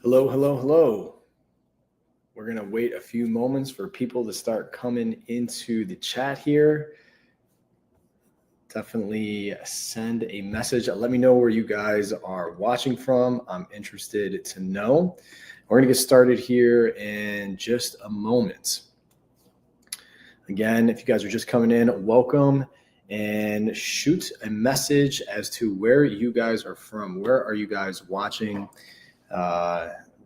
Hello, hello, hello. We're going to wait a few moments for people to start coming into the chat here. Definitely send a message. Let me know where you guys are watching from. I'm interested to know. We're going to get started here in just a moment. Again, if you guys are just coming in, welcome, and shoot a message as to where you guys are from. Where are you guys watching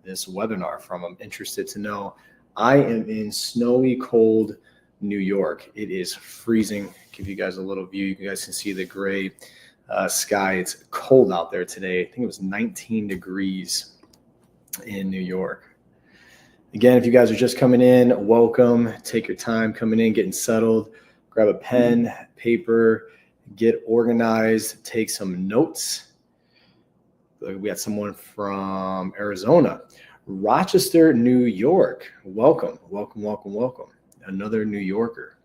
this webinar from? I'm interested to know. I am in snowy, cold New York. It is freezing. Give you guys a little view. You guys can see the gray sky. It's cold out there today. I think it was 19 degrees in New York. Again, if you guys are just coming in, welcome. Take your time coming in, getting settled. Grab a pen, paper, get organized, take some notes. We got someone from Arizona. Rochester, New York. Welcome, welcome, welcome, welcome. Another New Yorker.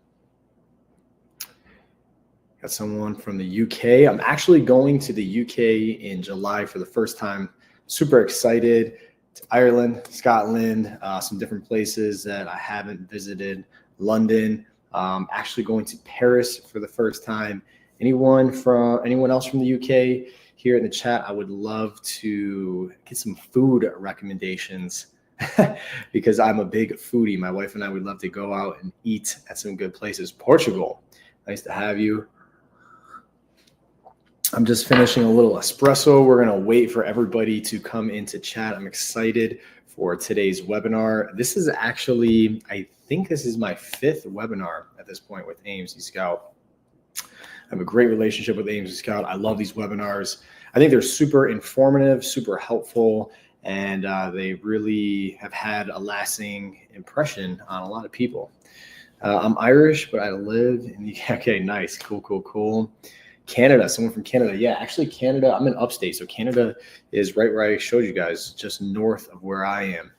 Got someone from the UK. I'm actually going to the UK in July for the first time. Super excited. To Ireland, Scotland, some different places that I haven't visited. London. Actually going to Paris for the first time. Anyone else from the UK? Here in the chat, I would love to get some food recommendations because I'm a big foodie. My wife and I would love to go out and eat at some good places. Portugal, nice to have you. I'm just finishing a little espresso. We're going to wait for everybody to come into chat. I'm excited for today's webinar. This is actually, I think this is my 5th webinar at this point with AMC Scout. I have a great relationship with AMC Scout. I love these webinars. I think they're super informative, super helpful, and they really have had a lasting impression on a lot of people. I'm Irish, but I live in the, okay, nice, cool. Canada, someone from Canada. Yeah, actually Canada, I'm in upstate. So Canada is right where I showed you guys, just north of where I am.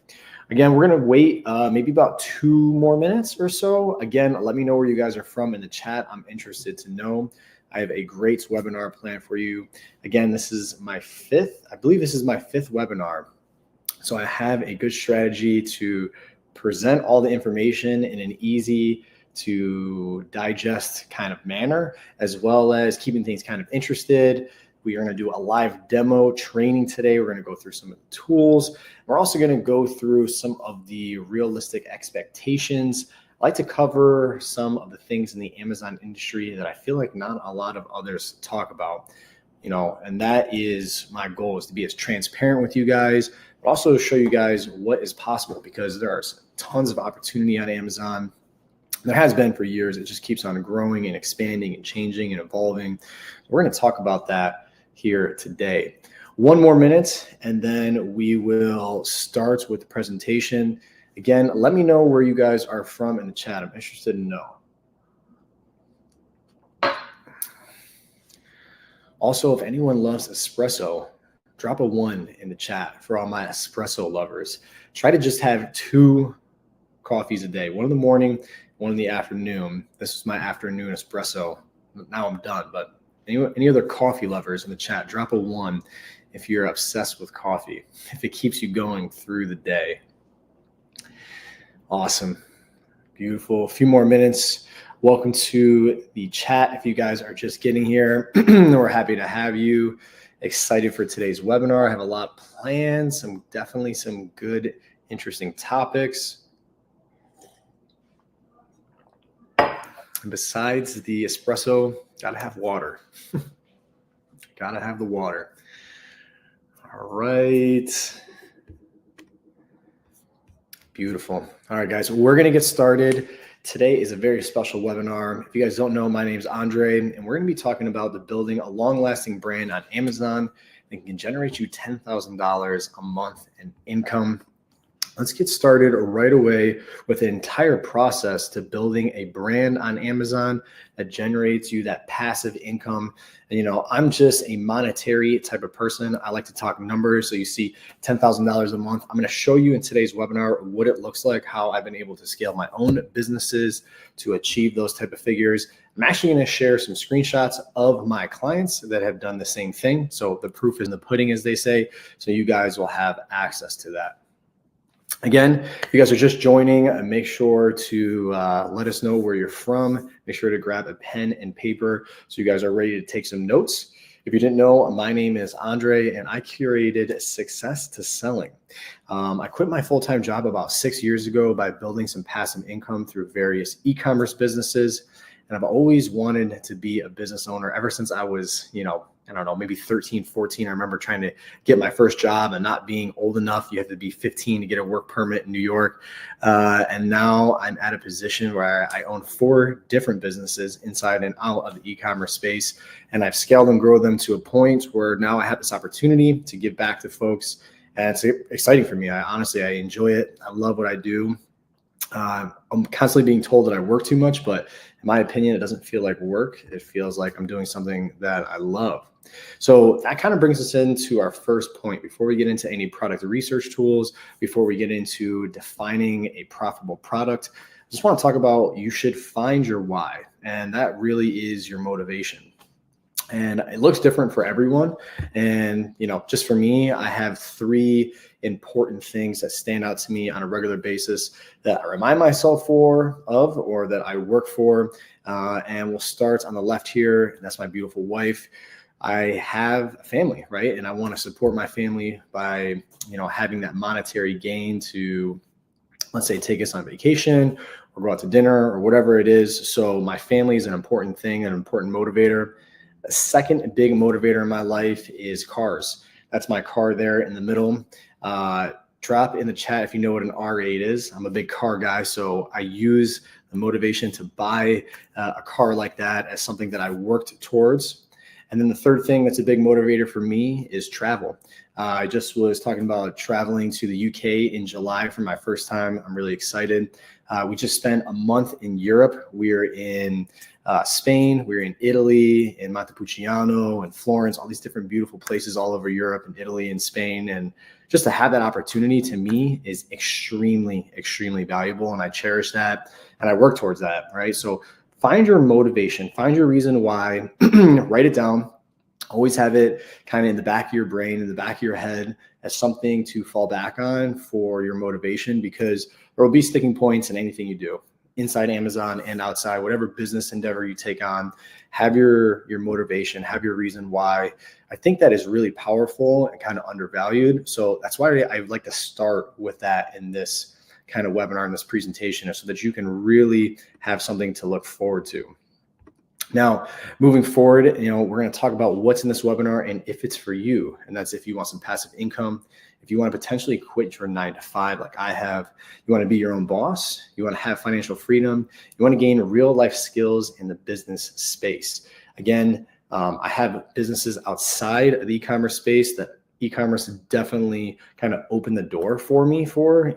Again, we're going to wait maybe about 2 more minutes or so. Again, let me know where you guys are from in the chat. I'm interested to know. I have a great webinar planned for you. Again, this is my 5th. I believe this is my 5th webinar. So I have a good strategy to present all the information in an easy to digest kind of manner, as well as keeping things kind of interested. We are going to do a live demo training today. We're going to go through some of the tools. We're also going to go through some of the realistic expectations. I like to cover some of the things in the Amazon industry that I feel like not a lot of others talk about, and that is my goal, is to be as transparent with you guys, but also show you guys what is possible, because there are tons of opportunity on Amazon. There has been for years. It just keeps on growing and expanding and changing and evolving. We're going to talk about that here today. 1 more minute, and then we will start with the presentation. Again, let me know where you guys are from in the chat. I'm interested to know. Also, if anyone loves espresso, drop a 1 in the chat for all my espresso lovers. Try to just have 2 coffees a day, 1 in the morning, 1 in the afternoon. This is my afternoon espresso. Now I'm done, but any other coffee lovers in the chat, drop a 1 if you're obsessed with coffee, if it keeps you going through the day. Awesome. Beautiful. A few more minutes. Welcome to the chat. If you guys are just getting here, we're happy to have you. Excited for today's webinar. I have a lot planned, definitely some good, interesting topics. And besides the espresso, gotta have water. Gotta have the water. All right. Beautiful. All right, guys, we're gonna get started. Today is a very special webinar. If you guys don't know, my name is Andre, and we're gonna be talking about the building a long-lasting brand on Amazon that can generate you $10,000 a month in income. Let's get started right away with the entire process to building a brand on Amazon that generates you that passive income. And, I'm just a monetary type of person. I like to talk numbers. So you see $10,000 a month. I'm going to show you in today's webinar what it looks like, how I've been able to scale my own businesses to achieve those type of figures. I'm actually going to share some screenshots of my clients that have done the same thing. So the proof is in the pudding, as they say. So you guys will have access to that. Again, if you guys are just joining, make sure to let us know where you're from. Make sure to grab a pen and paper so you guys are ready to take some notes. If you didn't know, my name is Andre, and I curated Success to Selling. I quit my full-time job about 6 years ago by building some passive income through various e-commerce businesses. And I've always wanted to be a business owner ever since I was, I don't know, maybe 13, 14. I remember trying to get my first job and not being old enough. You have to be 15 to get a work permit in New York. And now I'm at a position where I own 4 different businesses inside and out of the e-commerce space. And I've scaled and grown them to a point where now I have this opportunity to give back to folks. And it's exciting for me. I enjoy it. I love what I do. I'm constantly being told that I work too much, but in my opinion, it doesn't feel like work. It feels like I'm doing something that I love. So that kind of brings us into our first point. Before we get into any product research tools, before we get into defining a profitable product, I just want to talk about you should find your why. And that really is your motivation. And it looks different for everyone. And, just for me, I have 3 important things that stand out to me on a regular basis that I remind myself of or that I work for. And we'll start on the left here. That's my beautiful wife. I have a family, right? And I want to support my family by, having that monetary gain to, let's say, take us on vacation or go out to dinner or whatever it is. So my family is an important thing, an important motivator. The second big motivator in my life is cars. That's my car there in the middle. Drop in the chat if you know what an R8 is. I'm a big car guy, so I use the motivation to buy a car like that as something that I worked towards. And then the third thing that's a big motivator for me is travel. I just was talking about traveling to the UK in July for my first time. I'm really excited. We just spent a month in Europe. We're in Spain, we're in Italy, in Montepulciano and Florence, all these different beautiful places all over Europe and Italy and Spain. And just to have that opportunity to me is extremely, extremely valuable. And I cherish that and I work towards that, right? So find your motivation, find your reason why, write it down. Always have it kind of in the back of your brain, in the back of your head as something to fall back on for your motivation, because there will be sticking points in anything you do inside Amazon and outside, whatever business endeavor you take on. Have your motivation, have your reason why. I think that is really powerful and kind of undervalued. So that's why I would like to start with that in this kind of webinar, in this presentation, so that you can really have something to look forward to. Now, moving forward, we're going to talk about what's in this webinar and if it's for you. And that's if you want some passive income, if you want to potentially quit your 9-to-5 like I have, you want to be your own boss, you want to have financial freedom, you want to gain real life skills in the business space. Again, I have businesses outside of the e-commerce space that e-commerce definitely kind of opened the door for me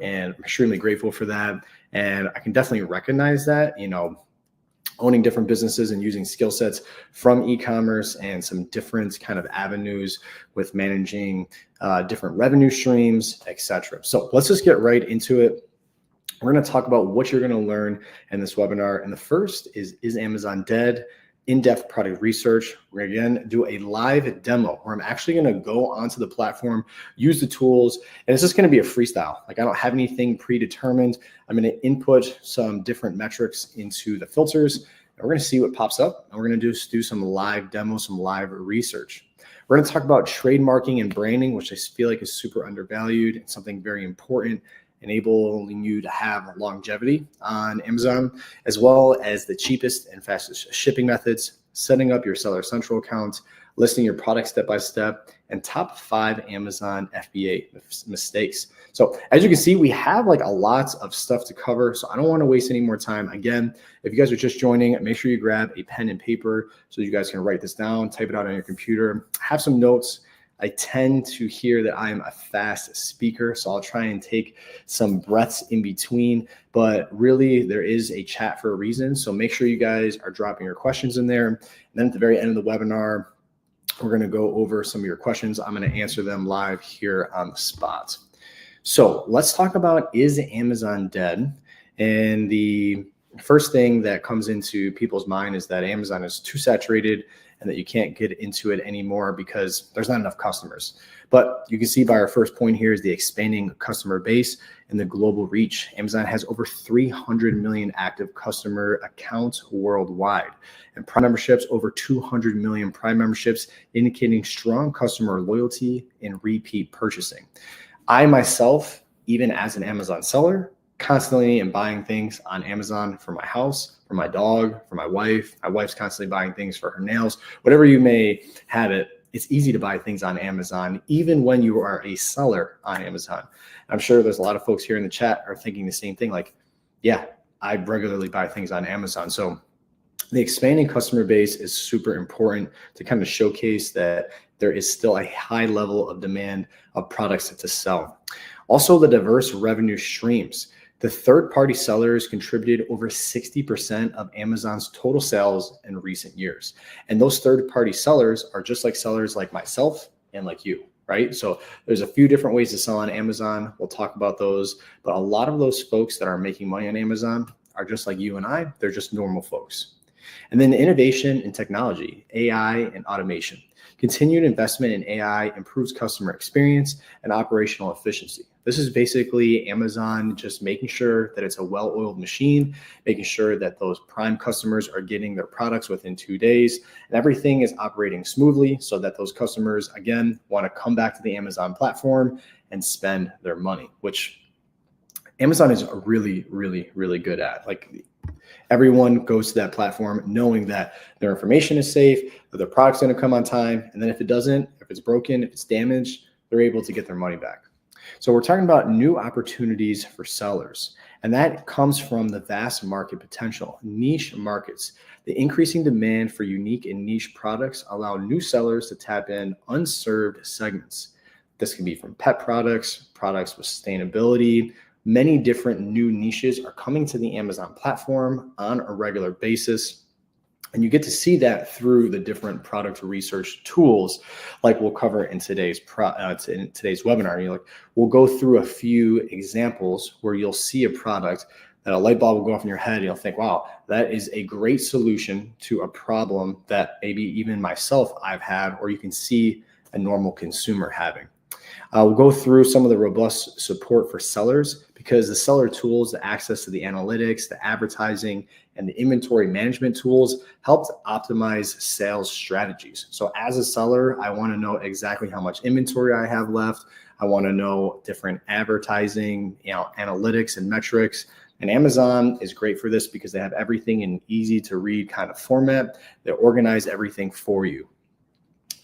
and I'm extremely grateful for that. And I can definitely recognize that, owning different businesses and using skill sets from e-commerce and some different kind of avenues with managing different revenue streams, etc. So let's just get right into it. We're going to talk about what you're going to learn in this webinar. And the first is Amazon dead? In-depth product research. We're again do a live demo where I'm actually going to go onto the platform, use the tools, and it's just going to be a freestyle. Like I don't have anything predetermined. I'm going to input some different metrics into the filters, and we're going to see what pops up, and we're going to do some live demos, some live research. We're going to talk about trademarking and branding, which I feel like is super undervalued and something very important, enabling you to have longevity on Amazon, as well as the cheapest and fastest shipping methods, setting up your Seller Central account, listing your product step-by-step, and top 5 Amazon FBA mistakes. So as you can see, we have like a lot of stuff to cover, so I don't want to waste any more time. Again, if you guys are just joining, make sure you grab a pen and paper so you guys can write this down, type it out on your computer, have some notes. I tend to hear that I'm a fast speaker, so I'll try and take some breaths in between, but really there is a chat for a reason. So make sure you guys are dropping your questions in there. And then at the very end of the webinar, we're going to go over some of your questions. I'm going to answer them live here on the spot. So let's talk about, is Amazon dead? And the first thing that comes into people's mind is that Amazon is too saturated and that you can't get into it anymore because there's not enough customers. But you can see by our first point here is the expanding customer base and the global reach. Amazon has over 300 million active customer accounts worldwide, and Prime memberships, over 200 million Prime memberships, indicating strong customer loyalty and repeat purchasing. I myself, even as an Amazon seller, constantly am buying things on Amazon for my house, for my dog, for my wife. My wife's constantly buying things for her nails. Whatever you may have it, it's easy to buy things on Amazon, even when you are a seller on Amazon. I'm sure there's a lot of folks here in the chat are thinking the same thing, like, yeah, I regularly buy things on Amazon. So the expanding customer base is super important to kind of showcase that there is still a high level of demand of products to sell. Also, the diverse revenue streams. The third-party sellers contributed over 60% of Amazon's total sales in recent years. And those third-party sellers are just like sellers like myself and like you, right? So there's a few different ways to sell on Amazon. We'll talk about those. But a lot of those folks that are making money on Amazon are just like you and I. They're just normal folks. And then innovation in technology, AI and automation. Continued investment in AI improves customer experience and operational efficiency. This is basically Amazon just making sure that it's a well-oiled machine, making sure that those Prime customers are getting their products within 2 days, and everything is operating smoothly so that those customers, again, want to come back to the Amazon platform and spend their money, which Amazon is really, really, really good at. Like, everyone goes to that platform knowing that their information is safe, that their product's going to come on time. And then if it doesn't, if it's broken, if it's damaged, they're able to get their money back. So we're talking about new opportunities for sellers. And that comes from the vast market potential, niche markets. The increasing demand for unique and niche products allow new sellers to tap in unserved segments. This can be from pet products, products with sustainability. Many different new niches are coming to the Amazon platform on a regular basis. And you get to see that through the different product research tools, like we'll cover in today's webinar. We'll go through a few examples where you'll see a product that a light bulb will go off in your head and you'll think, wow, that is a great solution to a problem that maybe even myself I've had, or you can see a normal consumer having. We'll go through some of the robust support for sellers, because the seller tools, the access to the analytics, the advertising, and the inventory management tools help to optimize sales strategies. So as a seller, I want to know exactly how much inventory I have left. I want to know different advertising, analytics and metrics. And Amazon is great for this because they have everything in easy to read kind of format. They organize everything for you.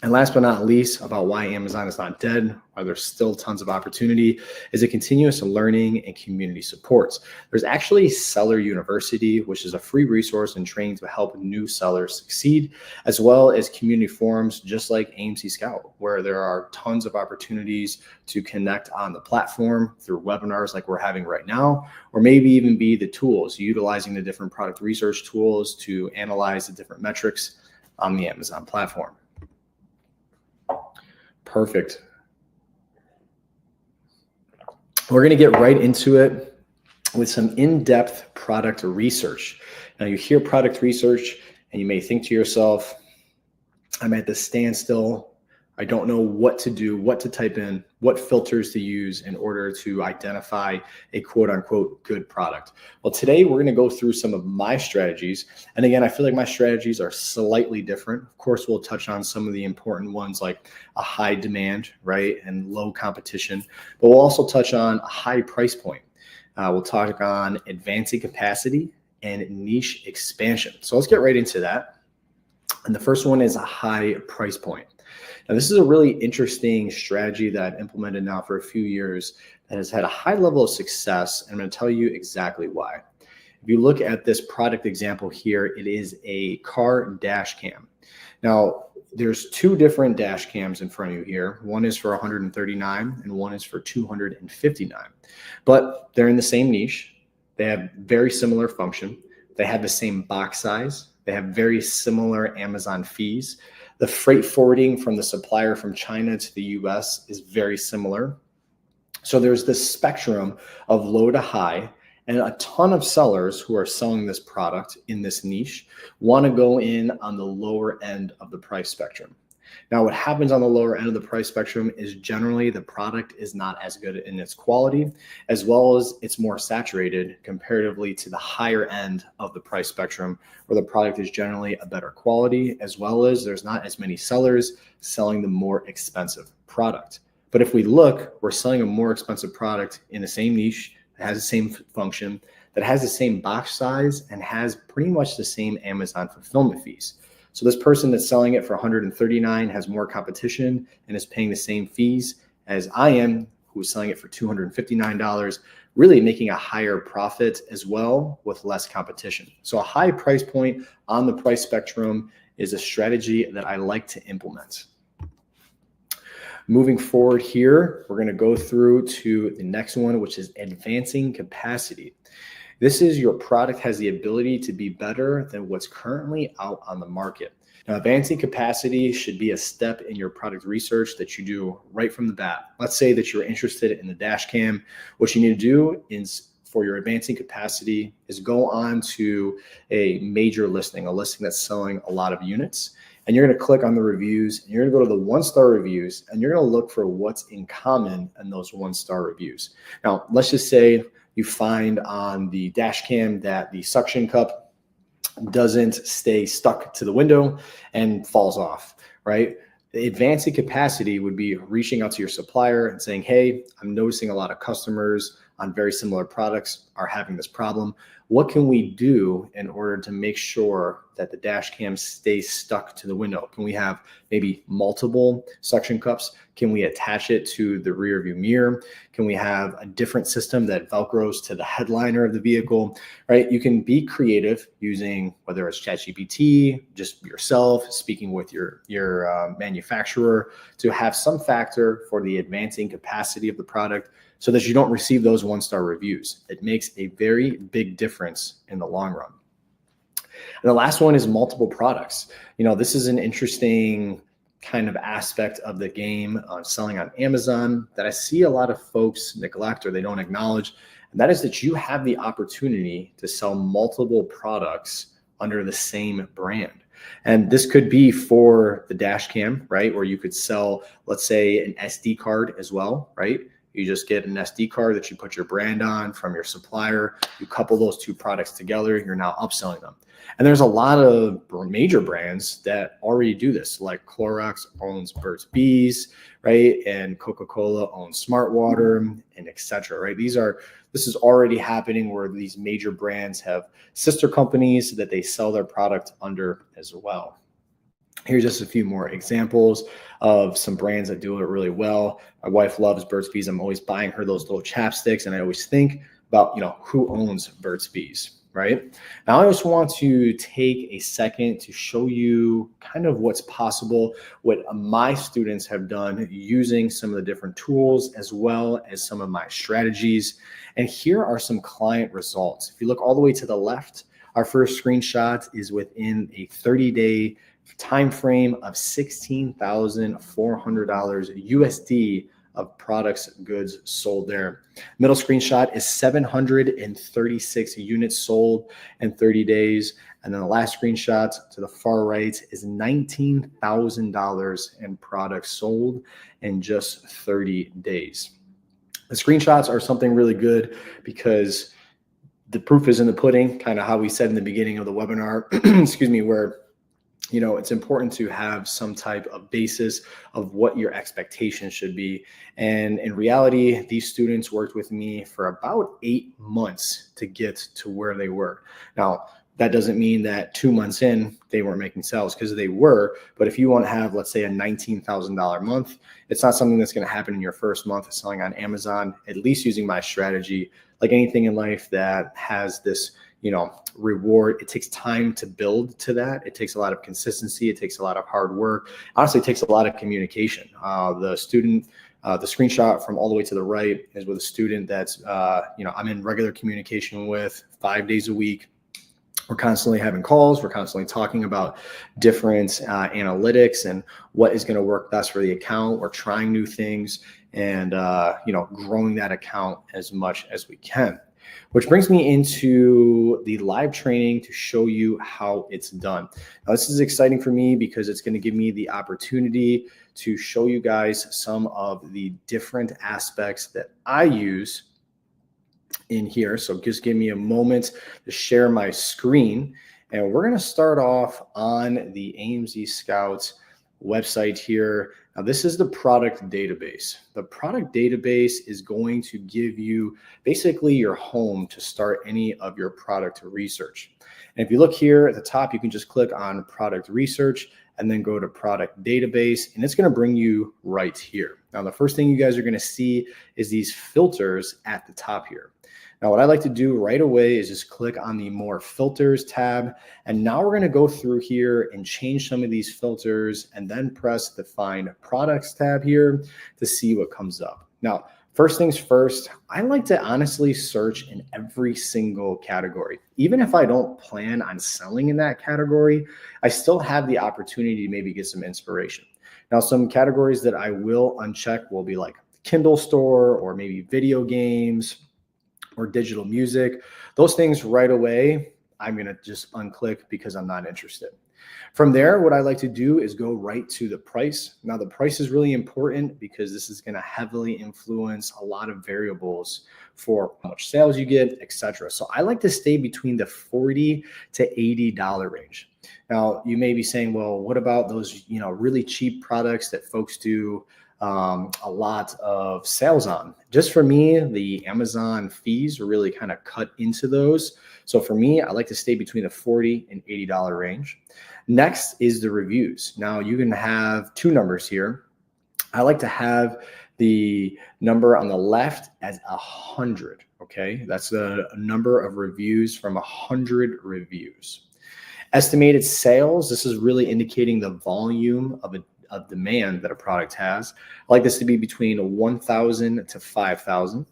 And last but not least, about why Amazon is not dead, why there's still tons of opportunity, is a continuous learning and community supports. There's actually Seller University, which is a free resource and training to help new sellers succeed, as well as community forums just like AMC Scout, where there are tons of opportunities to connect on the platform through webinars like we're having right now, or maybe even be the tools, utilizing the different product research tools to analyze the different metrics on the Amazon platform. Perfect. We're going to get right into it with some in-depth product research. Now, you hear product research and you may think to yourself, I'm at the standstill. I don't know what to do, what to type in, what filters to use in order to identify a quote unquote good product. Well, today we're going to go through some of my strategies. And again, I feel like my strategies are slightly different. Of course, we'll touch on some of the important ones like a high demand, right, and low competition. But we'll also touch on a high price point. We'll talk on advancing capacity and niche expansion. So let's get right into that. And the first one is a high price point. Now, this is a really interesting strategy that I've implemented now for a few years that has had a high level of success, and I'm going to tell you exactly why. If you look at this product example here, it is a car dash cam. Now, there's two different dash cams in front of you here. One is for 139 and one is for 259, but they're in the same niche. They have very similar function. They have the same box size. They have very similar Amazon fees. The freight forwarding from the supplier from China to the US is very similar. So there's this spectrum of low to high, and a ton of sellers who are selling this product in this niche want to go in on the lower end of the price spectrum. Now, what happens on the lower end of the price spectrum is generally the product is not as good in its quality, as well as it's more saturated comparatively to the higher end of the price spectrum, where the product is generally a better quality, as well as there's not as many sellers selling the more expensive product. But if we look, we're selling a more expensive product in the same niche, that has the same function, that has the same box size, and has pretty much the same Amazon fulfillment fees. So this person that's selling it for 139 has more competition and is paying the same fees as I am, who's selling it for $259, really making a higher profit as well with less competition. So a high price point on the price spectrum is a strategy that I like to implement. Moving forward here, we're going to go through to the next one, which is advancing capacity. This is your product has the ability to be better than what's currently out on the market. Now, advancing capacity should be a step in your product research that you do right from the bat. Let's say that you're interested in the dash cam. What you need to do is for your advancing capacity is go on to a major listing, a listing that's selling a lot of units. And you're going to click on the reviews, and you're going to go to the 1-star reviews, and you're going to look for what's in common in those 1-star reviews. Now, let's just say you find on the dash cam that the suction cup doesn't stay stuck to the window and falls off, right? The advancing capacity would be reaching out to your supplier and saying, hey, I'm noticing a lot of customers on very similar products are having this problem. What can we do in order to make sure that the dash cam stays stuck to the window? Can we have maybe multiple suction cups? Can we attach it to the rear view mirror? Can we have a different system that Velcros to the headliner of the vehicle, right? You can be creative using whether it's ChatGPT, just yourself, speaking with your manufacturer to have some factor for the advancing capacity of the product so that you don't receive those 1-star reviews. It makes a very big difference in the long run. And the last one is multiple products. You know, this is an interesting kind of aspect of the game on selling on Amazon that I see a lot of folks neglect or they don't acknowledge. And that is that you have the opportunity to sell multiple products under the same brand. And this could be for the dash cam, right? Where you could sell, let's say, an SD card as well, right? You just get an SD card that you put your brand on from your supplier. You couple those two products together, you're now upselling them. And there's a lot of major brands that already do this, like Clorox owns Burt's Bees, right? And Coca-Cola owns Smart Water, and et cetera, right? This is already happening where these major brands have sister companies that they sell their product under as well. Here's just a few more examples of some brands that do it really well. My wife loves Burt's Bees. I'm always buying her those little chapsticks, and I always think about, who owns Burt's Bees, right? Now, I just want to take a second to show you kind of what's possible, what my students have done using some of the different tools, as well as some of my strategies. And here are some client results. If you look all the way to the left, our first screenshot is within a 30-day time frame of $16,400 USD of products, goods sold there. Middle screenshot is 736 units sold in 30 days. And then the last screenshot to the far right is $19,000 in products sold in just 30 days. The screenshots are something really good because the proof is in the pudding, kind of how we said in the beginning of the webinar, excuse me, where it's important to have some type of basis of what your expectations should be. And in reality, these students worked with me for about 8 months to get to where they were. Now, that doesn't mean that 2 months in, they weren't making sales, because they were. But if you want to have, let's say, a $19,000 month, it's not something that's going to happen in your first month of selling on Amazon, at least using my strategy. Like anything in life that has this reward. It takes time to build to that. It takes a lot of consistency. It takes a lot of hard work. Honestly, it takes a lot of communication. The screenshot from all the way to the right is with a student that's, I'm in regular communication with 5 days a week. We're constantly having calls. We're constantly talking about different analytics and what is going to work best for the account. We're trying new things and, growing that account as much as we can. Which brings me into the live training to show you how it's done. Now, this is exciting for me because it's going to give me the opportunity to show you guys some of the different aspects that I use in here. So just give me a moment to share my screen. And we're going to start off on the AMZ Scouts website here. Now, this is the product database. The product database is going to give you basically your home to start any of your product research. And if you look here at the top, you can just click on product research and then go to product database, and it's going to bring you right here. Now, the first thing you guys are going to see is these filters at the top here. Now, what I like to do right away is just click on the More Filters tab. And now we're going to go through here and change some of these filters and then press the Find Products tab here to see what comes up. Now, first things first, I like to honestly search in every single category. Even if I don't plan on selling in that category, I still have the opportunity to maybe get some inspiration. Now, some categories that I will uncheck will be like Kindle store or maybe video games or digital music. Those things right away, I'm going to just unclick because I'm not interested. From there, what I like to do is go right to the price. Now, the price is really important because this is going to heavily influence a lot of variables for how much sales you get, etc. So I like to stay between the $40 to $80 range. Now, you may be saying, well, what about those, really cheap products that folks do a lot of sales on? Just for me, the Amazon fees really kind of cut into those. So for me, I like to stay between the $40 and $80 range. Next is the reviews. Now you can have two numbers here. I like to have the number on the left as 100. Okay, that's the number of reviews from 100 reviews. Estimated sales. This is really indicating the volume of demand that a product has. I like this to be between 1,000 to 5,000.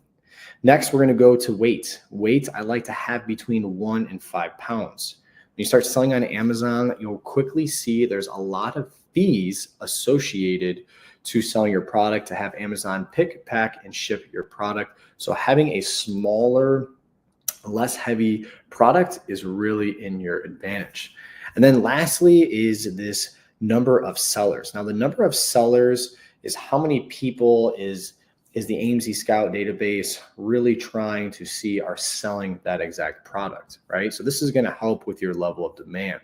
Next, we're going to go to weight. Weight, I like to have between 1 and 5 pounds. When you start selling on Amazon, you'll quickly see there's a lot of fees associated to selling your product, to have Amazon pick, pack, and ship your product. So having a smaller, less heavy product is really in your advantage. And then lastly is this number of sellers. Now, the number of sellers is how many people is the AMZ Scout database really trying to see are selling that exact product, right? So this is going to help with your level of demand.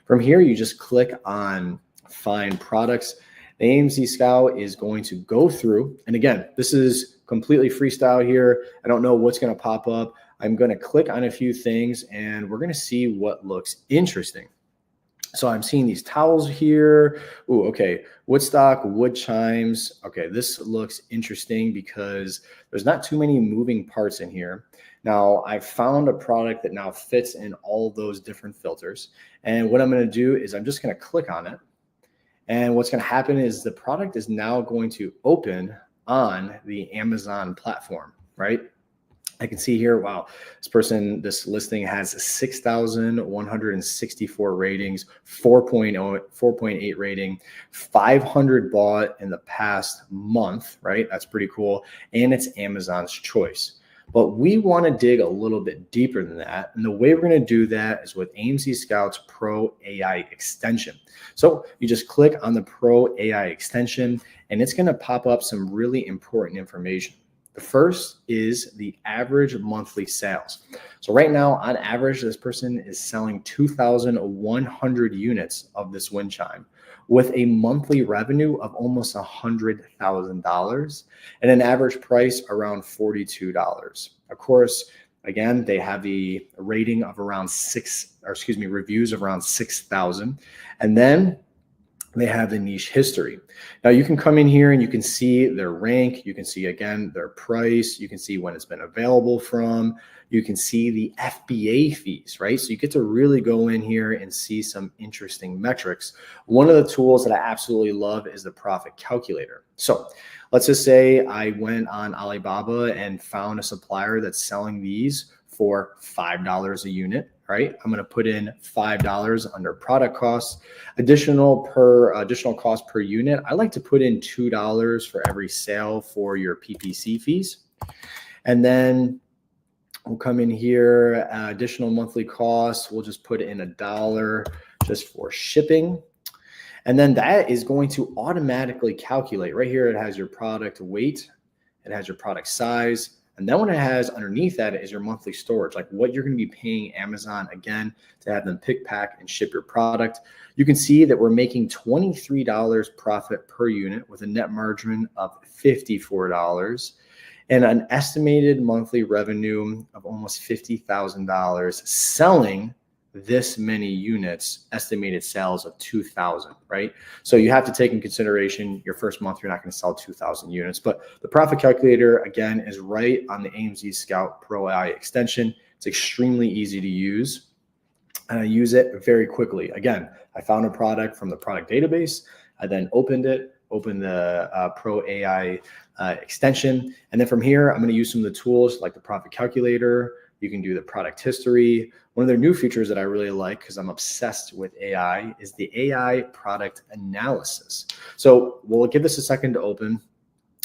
From here, you just click on Find Products. The AMZ Scout is going to go through, and again, this is completely freestyle here. I don't know what's going to pop up. I'm going to click on a few things, and we're going to see what looks interesting. So I'm seeing these towels here. Ooh, okay. Woodstock, wood chimes. Okay, this looks interesting because there's not too many moving parts in here. Now, I found a product that now fits in all those different filters. And what I'm going to do is I'm just going to click on it. And what's going to happen is the product is now going to open on the Amazon platform, right? I can see here, wow, this listing has 6,164 ratings, 4.8 rating, 500 bought in the past month, right? That's pretty cool. And it's Amazon's choice. But we want to dig a little bit deeper than that. And the way we're going to do that is with AMZ Scouts Pro AI extension. So you just click on the Pro AI extension, and it's going to pop up some really important information. The first is the average monthly sales. So right now, on average, this person is selling 2,100 units of this wind chime with a monthly revenue of almost $100,000 and an average price around $42. Of course, again, they have the rating of around reviews of around 6,000. And then They have the niche history. Now you can come in here and you can see their rank. You can see again their price. You can see when it's been available from. You can see the FBA fees, right? So you get to really go in here and see some interesting metrics. One of the tools that I absolutely love is the profit calculator. So let's just say I went on Alibaba and found a supplier that's selling these for $5 a unit, right? I'm going to put in $5 under product costs. Additional cost per unit, I like to put in $2 for every sale for your PPC fees. And then we'll come in here, additional monthly costs, we'll just put in $1 just for shipping. And then that is going to automatically calculate. Right here, it has your product weight, it has your product size, and then what it has underneath that is your monthly storage, like what you're going to be paying Amazon, again, to have them pick, pack, and ship your product. You can see that we're making $23 profit per unit with a net margin of $54 and an estimated monthly revenue of almost $50,000 selling this many units, estimated sales of 2,000, right? So you have to take in consideration your first month, you're not going to sell 2,000 units, but the profit calculator, again, is right on the AMZ Scout Pro AI extension. It's extremely easy to use, and I use it very quickly. Again, I found a product from the product database. I then opened the Pro AI extension. And then from here, I'm going to use some of the tools like the profit calculator. You can do the product history. One of their new features that I really like, because I'm obsessed with AI, is the AI product analysis. So we'll give this a second to open.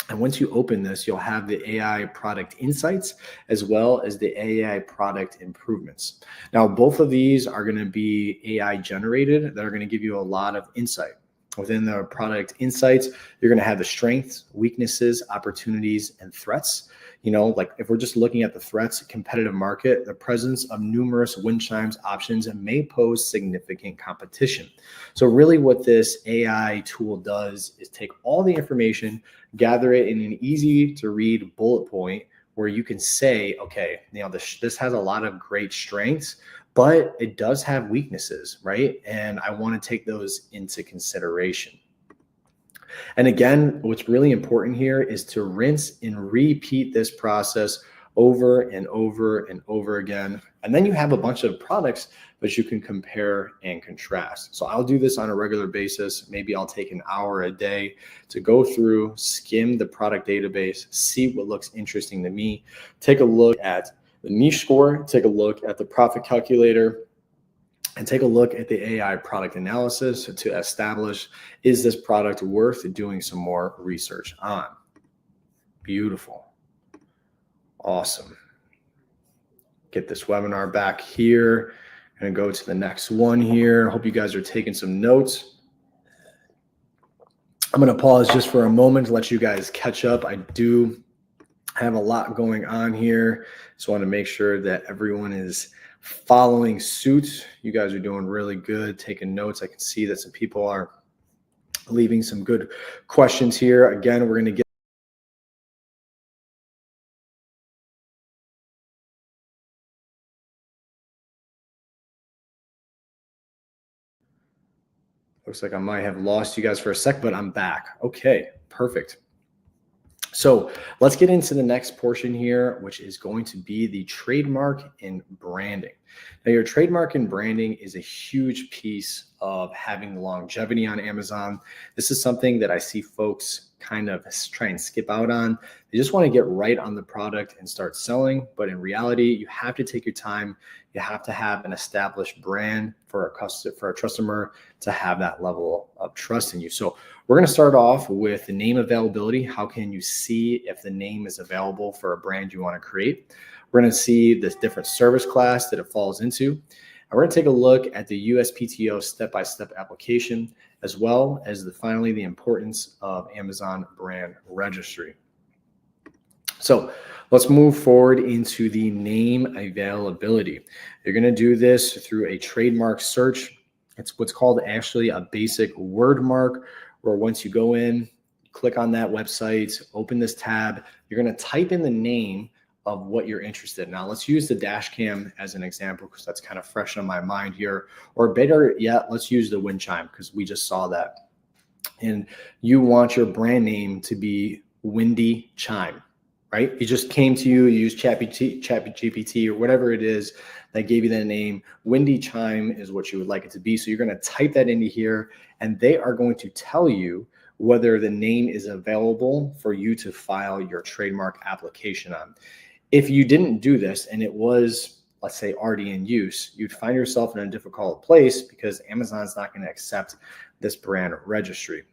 And once you open this, you'll have the AI product insights as well as the AI product improvements. Now, both of these are going to be AI generated that are going to give you a lot of insight. Within the product insights, you're going to have the strengths, weaknesses, opportunities, and threats. You know, like if we're just looking at the threats, competitive market, the presence of numerous wind chimes options may pose significant competition. So really what this AI tool does is take all the information, gather it in an easy to read bullet point where you can say, okay, you know, this has a lot of great strengths, but it does have weaknesses, right? And I want to take those into consideration. And again, what's really important here is to rinse and repeat this process over and over and over again. And then you have a bunch of products that you can compare and contrast. So I'll do this on a regular basis. Maybe I'll take an hour a day to go through, skim the product database, see what looks interesting to me, take a look at the niche score, take a look at the profit calculator, and take a look at the AI product analysis to establish, is this product worth doing some more research on? Beautiful. Awesome. Get this webinar back here. I'm going to go to the next one here. Hope you guys are taking some notes. I'm going to pause just for a moment to let you guys catch up. I do have a lot going on here. Just want to make sure that everyone is following suit. You guys are doing really good, taking notes. I can see that some people are leaving some good questions here. Again, we're going to get looks like I might have lost you guys for a sec, but I'm back. Okay, perfect. So let's get into the next portion here, which is going to be the trademark and branding. Now, your trademark and branding is a huge piece of having longevity on Amazon. This is something that I see folks kind of try and skip out on. They just want to get right on the product and start selling. But in reality, you have to take your time. You have to have an established brand for a customer to have that level of trust in you. So we're going to start off with the name availability. How can you see if the name is available for a brand you want to create? We're going to see this different service class that it falls into. And we're going to take a look at the USPTO step-by-step application, as well as finally the importance of Amazon brand registry. So let's move forward into the name availability. You're going to do this through a trademark search. It's what's called actually a basic word mark, where once you go in, click on that website, open this tab, you're going to type in the name of what you're interested in. Now let's use the dash cam as an example, because that's kind of fresh on my mind here. Or better yet, let's use the wind chime, because we just saw that. and you want your brand name to be Windy Chime, right? It just came to you, you use ChatGPT or whatever it is that gave you that name. Windy Chime is what you would like it to be. So you're going to type that into here, and they are going to tell you whether the name is available for you to file your trademark application on. If you didn't do this and it was, let's say, already in use, you'd find yourself in a difficult place because Amazon's not going to accept this brand registry.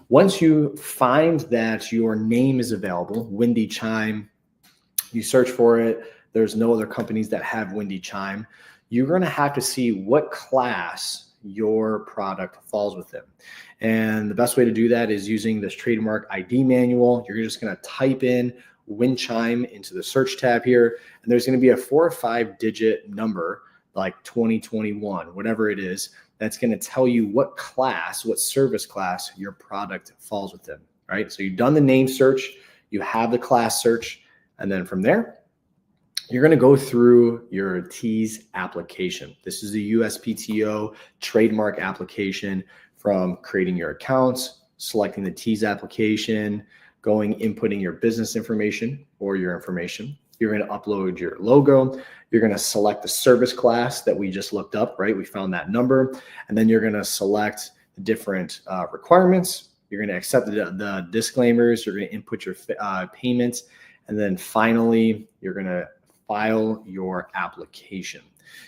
Once you find that your name is available, Windy Chime, you search for it, there's no other companies that have Windy Chime, you're going to have to see what class your product falls within. And the best way to do that is using this trademark ID manual. You're just going to type in Wind Chime into the search tab here, and there's going to be a 4 or 5 digit number like 2021, whatever it is, that's going to tell you what class, what service class your product falls within, right? So you've done the name search, you have the class search, and then from there, you're going to go through your TEAS application. This is the USPTO trademark application, from creating your accounts, selecting the TEAS application, inputting your business information or your information. You're going to upload your logo. You're going to select the service class that we just looked up, right? We found that number. And then you're going to select the different requirements. You're going to accept the disclaimers. You're going to input your payments. And then finally, you're going to file your application.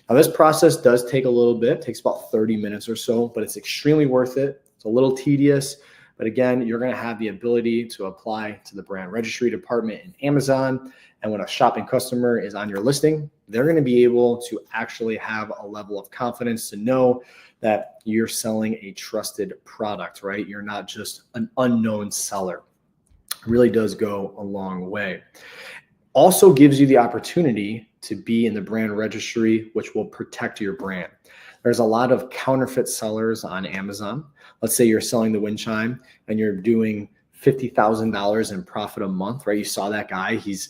Now, this process does take a little bit. It takes about 30 minutes or so, but it's extremely worth it. It's a little tedious, but again, you're going to have the ability to apply to the brand registry department in Amazon. And when a shopping customer is on your listing, they're going to be able to actually have a level of confidence to know that you're selling a trusted product, right? You're not just an unknown seller. It really does go a long way. Also gives you the opportunity to be in the brand registry, which will protect your brand. There's a lot of counterfeit sellers on Amazon. Let's say you're selling the Wind Chime and you're doing $50,000 in profit a month, right? You saw that guy, he's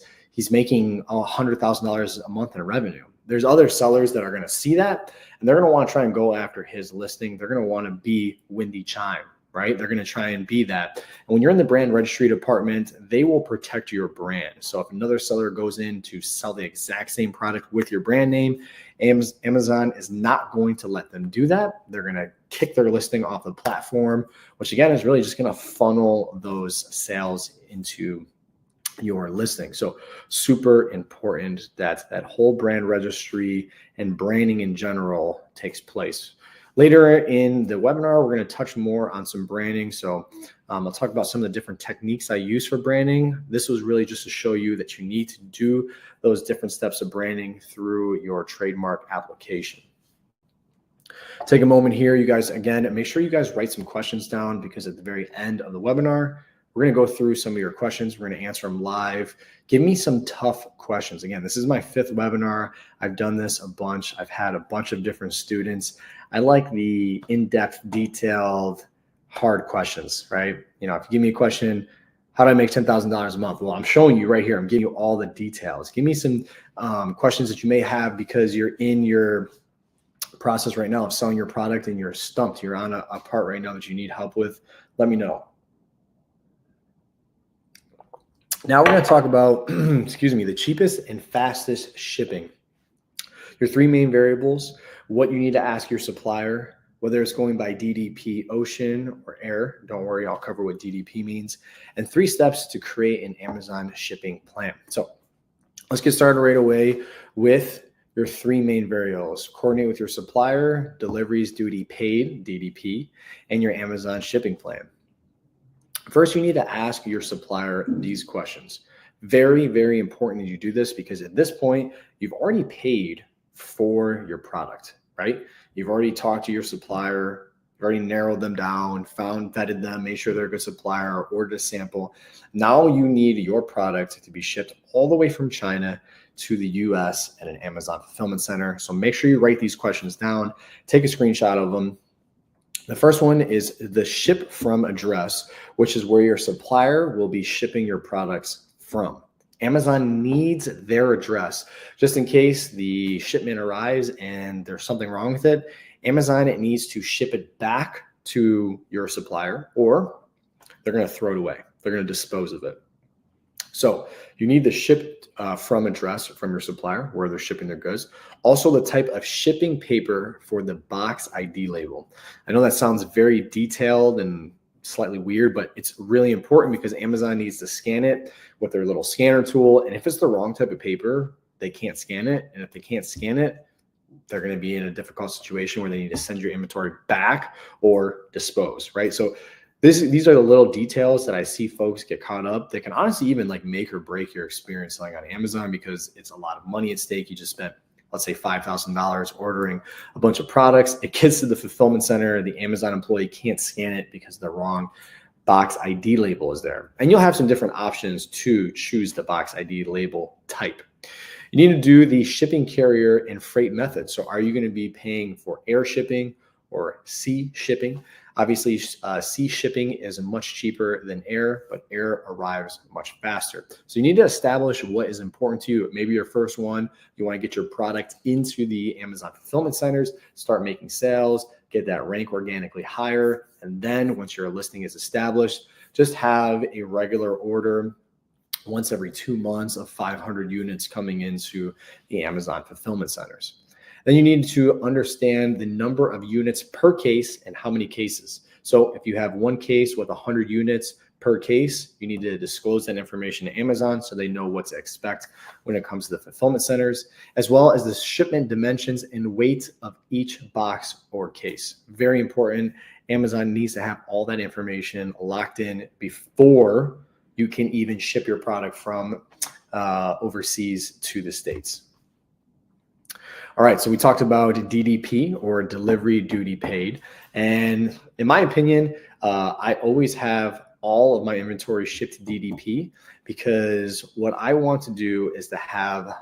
making $100,000 a month in revenue. There's other sellers that are going to see that, and they're going to want to try and go after his listing. They're going to want to be Windy Chime, right? They're going to try and be that. And when you're in the brand registry department, they will protect your brand. So if another seller goes in to sell the exact same product with your brand name, Amazon is not going to let them do that. They're going to kick their listing off the platform, which again is really just going to funnel those sales into your listing. So super important that that whole brand registry and branding in general takes place. Later in the webinar, we're going to touch more on some branding. So I'll talk about some of the different techniques I use for branding. This was really just to show you that you need to do those different steps of branding through your trademark application. Take a moment here, you guys, again, make sure you guys write some questions down, because at the very end of the webinar, we're going to go through some of your questions. We're going to answer them live. Give me some tough questions. Again, this is my 5th webinar. I've done this a bunch. I've had a bunch of different students. I like the in-depth, detailed, hard questions, right? You know, if you give me a question, how do I make $10,000 a month? Well, I'm showing you right here. I'm giving you all the details. Give me some questions that you may have because you're in your process right now of selling your product and you're stumped. You're on a part right now that you need help with. Let me know. Now we're going to talk about, the cheapest and fastest shipping. Your 3 main variables, what you need to ask your supplier, whether it's going by DDP ocean or air. Don't worry, I'll cover what DDP means. And 3 steps to create an Amazon shipping plan. So let's get started right away with your 3 main variables. Coordinate with your supplier, deliveries duty paid, DDP, and your Amazon shipping plan. First, you need to ask your supplier these questions. Very, very important that you do this, because at this point, you've already paid for your product, right? You've already talked to your supplier, you've already narrowed them down, vetted them, made sure they're a good supplier, ordered a sample. Now you need your product to be shipped all the way from China to the US at an Amazon fulfillment center. So make sure you write these questions down, take a screenshot of them. The first one is the ship from address, which is where your supplier will be shipping your products from. Amazon needs their address just in case the shipment arrives and there's something wrong with it. Amazon needs to ship it back to your supplier, or they're going to throw it away. They're going to dispose of it. So you need the shipped from address from your supplier where they're shipping their goods. Also the type of shipping paper for the box ID label. I know that sounds very detailed and slightly weird, but it's really important because Amazon needs to scan it with their little scanner tool. And if it's the wrong type of paper, they can't scan it. And if they can't scan it, they're going to be in a difficult situation where they need to send your inventory back or dispose, right? So these are the little details that I see folks get caught up. They can honestly even like make or break your experience selling on Amazon because it's a lot of money at stake. You just spent, let's say, $5,000 ordering a bunch of products. It gets to the fulfillment center. The Amazon employee can't scan it because the wrong box ID label is there. And you'll have some different options to choose the box ID label type. You need to do the shipping carrier and freight method. So are you going to be paying for air shipping or sea shipping? Obviously, sea shipping is much cheaper than air, but air arrives much faster. So you need to establish what is important to you. Maybe your first one, you want to get your product into the Amazon fulfillment centers, start making sales, get that rank organically higher. And then once your listing is established, just have a regular order once every 2 months of 500 units coming into the Amazon fulfillment centers. Then you need to understand the number of units per case and how many cases. So if you have one case with 100 units per case, you need to disclose that information to Amazon so they know what to expect when it comes to the fulfillment centers, as well as the shipment dimensions and weight of each box or case. Very important. Amazon needs to have all that information locked in before you can even ship your product from overseas to the States. All right, so we talked about DDP, or delivery duty paid. And in my opinion, I always have all of my inventory shipped to DDP because what I want to do is to have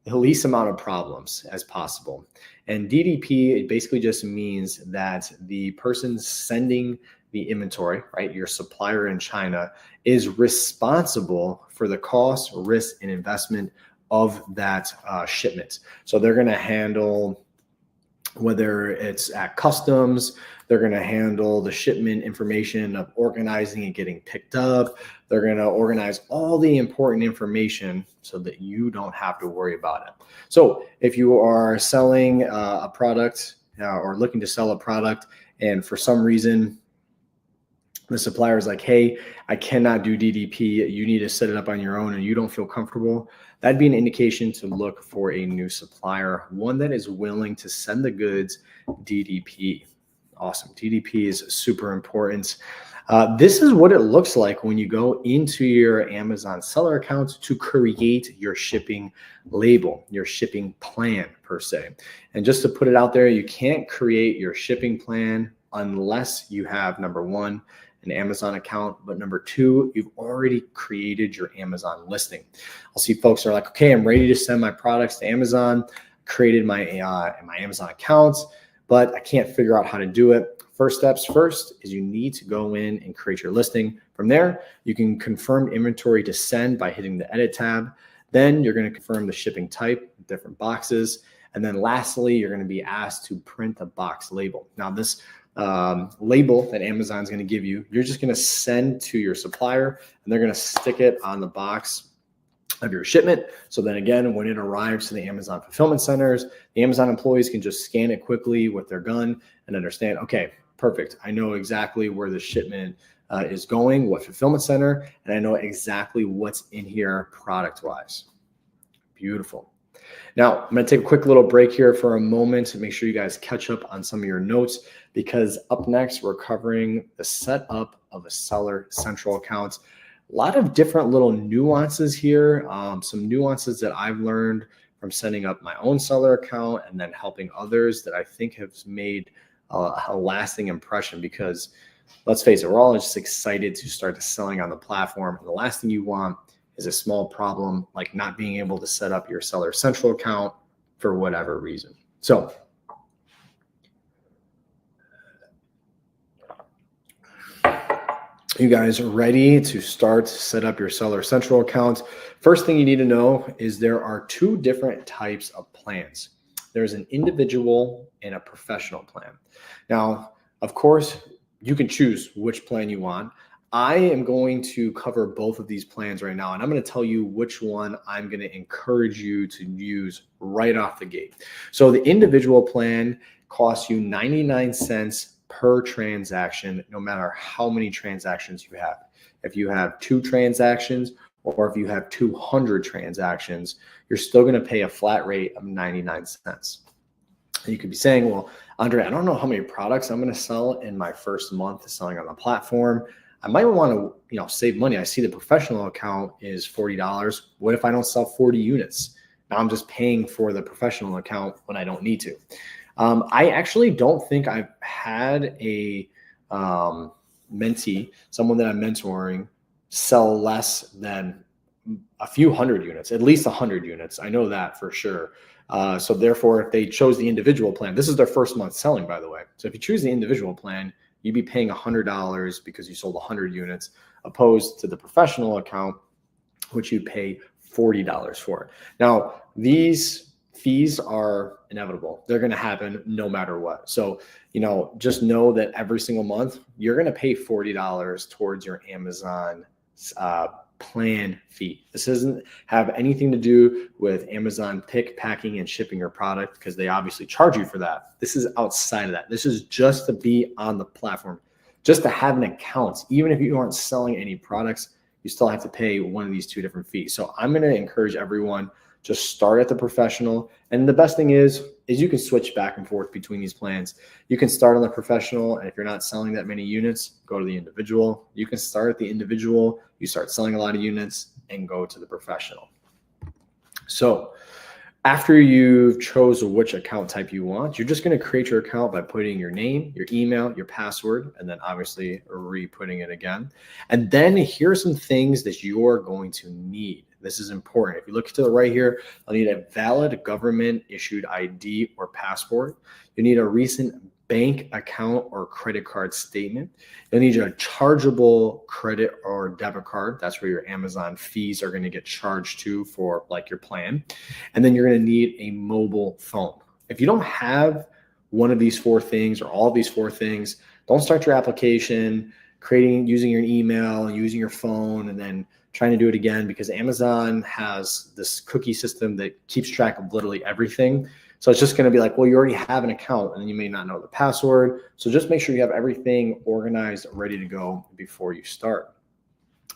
the least amount of problems as possible. And DDP, it basically just means that the person sending the inventory, right, your supplier in China, is responsible for the cost, risk, and investment of that shipment. So they're going to handle whether it's at customs, they're going to handle the shipment information of organizing and getting picked up. They're going to organize all the important information so that you don't have to worry about it. So if you are selling a product or looking to sell a product, and for some reason the supplier is like, hey, I cannot do DDP, you need to set it up on your own, and you don't feel comfortable, that'd be an indication to look for a new supplier, one that is willing to send the goods DDP. Awesome. DDP is super important. This is what it looks like when you go into your Amazon seller account to create your shipping label, your shipping plan per se. And just to put it out there, you can't create your shipping plan unless you have, number one, an Amazon account, but number two, you've already created your Amazon listing. I'll see folks are like, okay, I'm ready to send my products to Amazon, created my Amazon accounts, but I can't figure out how to do it. First steps first is you need to go in and create your listing. From there, you can confirm inventory to send by hitting the edit tab. Then you're going to confirm the shipping type, different boxes. And then lastly, you're going to be asked to print a box label. Now this label that Amazon is going to give you, you're just going to send to your supplier, and they're going to stick it on the box of your shipment. So then again, when it arrives to the Amazon fulfillment centers, the Amazon employees can just scan it quickly with their gun and understand, okay, perfect. I know exactly where the shipment is going, what fulfillment center, and I know exactly what's in here product-wise. Beautiful. Now, I'm going to take a quick little break here for a moment to make sure you guys catch up on some of your notes, because up next, we're covering the setup of a Seller Central account. A lot of different little nuances here, some nuances that I've learned from setting up my own seller account and then helping others that I think have made a lasting impression, because let's face it, we're all just excited to start selling on the platform. And the last thing you want is a small problem like not being able to set up your Seller Central account for whatever reason. So you guys are ready to start to set up your Seller Central account. First thing you need to know is there are two different types of plans. There's an individual and a professional plan. Now, of course, you can choose which plan you want. I am going to cover both of these plans right now, and I'm going to tell you which one I'm going to encourage you to use right off the gate. So the individual plan costs you 99 cents per transaction, no matter how many transactions you have. If you have 2 transactions or if you have 200 transactions, you're still going to pay a flat rate of 99 cents. You could be saying, well, Andre, I don't know how many products I'm going to sell in my first month selling on the platform. I might want to, save money. I see the professional account is $40. What if I don't sell 40 units? Now I'm just paying for the professional account when I don't need to. I actually don't think I've had a mentee, someone that I'm mentoring, sell less than a few hundred units, at least 100 units. I know that for sure. So therefore, if they chose the individual plan, this is their first month selling, by the way. So if you choose the individual plan, you'd be paying $100 because you sold 100 units, opposed to the professional account, which you pay $40 for. Now, these fees are inevitable. They're going to happen no matter what. So, just know that every single month, you're going to pay $40 towards your Amazon plan fee. This doesn't have anything to do with Amazon pick, packing, and shipping your product, because they obviously charge you for that. This is outside of that. This is just to be on the platform, just to have an account. Even if you aren't selling any products, you still have to pay one of these 2 different fees. So I'm going to encourage everyone, just start at the professional. And the best thing is you can switch back and forth between these plans. You can start on the professional, and if you're not selling that many units, go to the individual. You can start at the individual, you start selling a lot of units, and go to the professional. So after you've chosen which account type you want, you're just going to create your account by putting your name, your email, your password, and then obviously re-putting it again. And then here are some things that you're going to need. This is important. If you look to the right here, you'll need a valid government issued ID or passport. You need a recent bank account or credit card statement. You'll need a chargeable credit or debit card. That's where your Amazon fees are going to get charged to for like your plan. And then you're going to need a mobile phone. If you don't have one of these 4 things or all of these 4 things, don't start your application using your email and using your phone and then trying to do it again, because Amazon has this cookie system that keeps track of literally everything. So it's just going to be like, well, you already have an account and you may not know the password. So just make sure you have everything organized, ready to go before you start.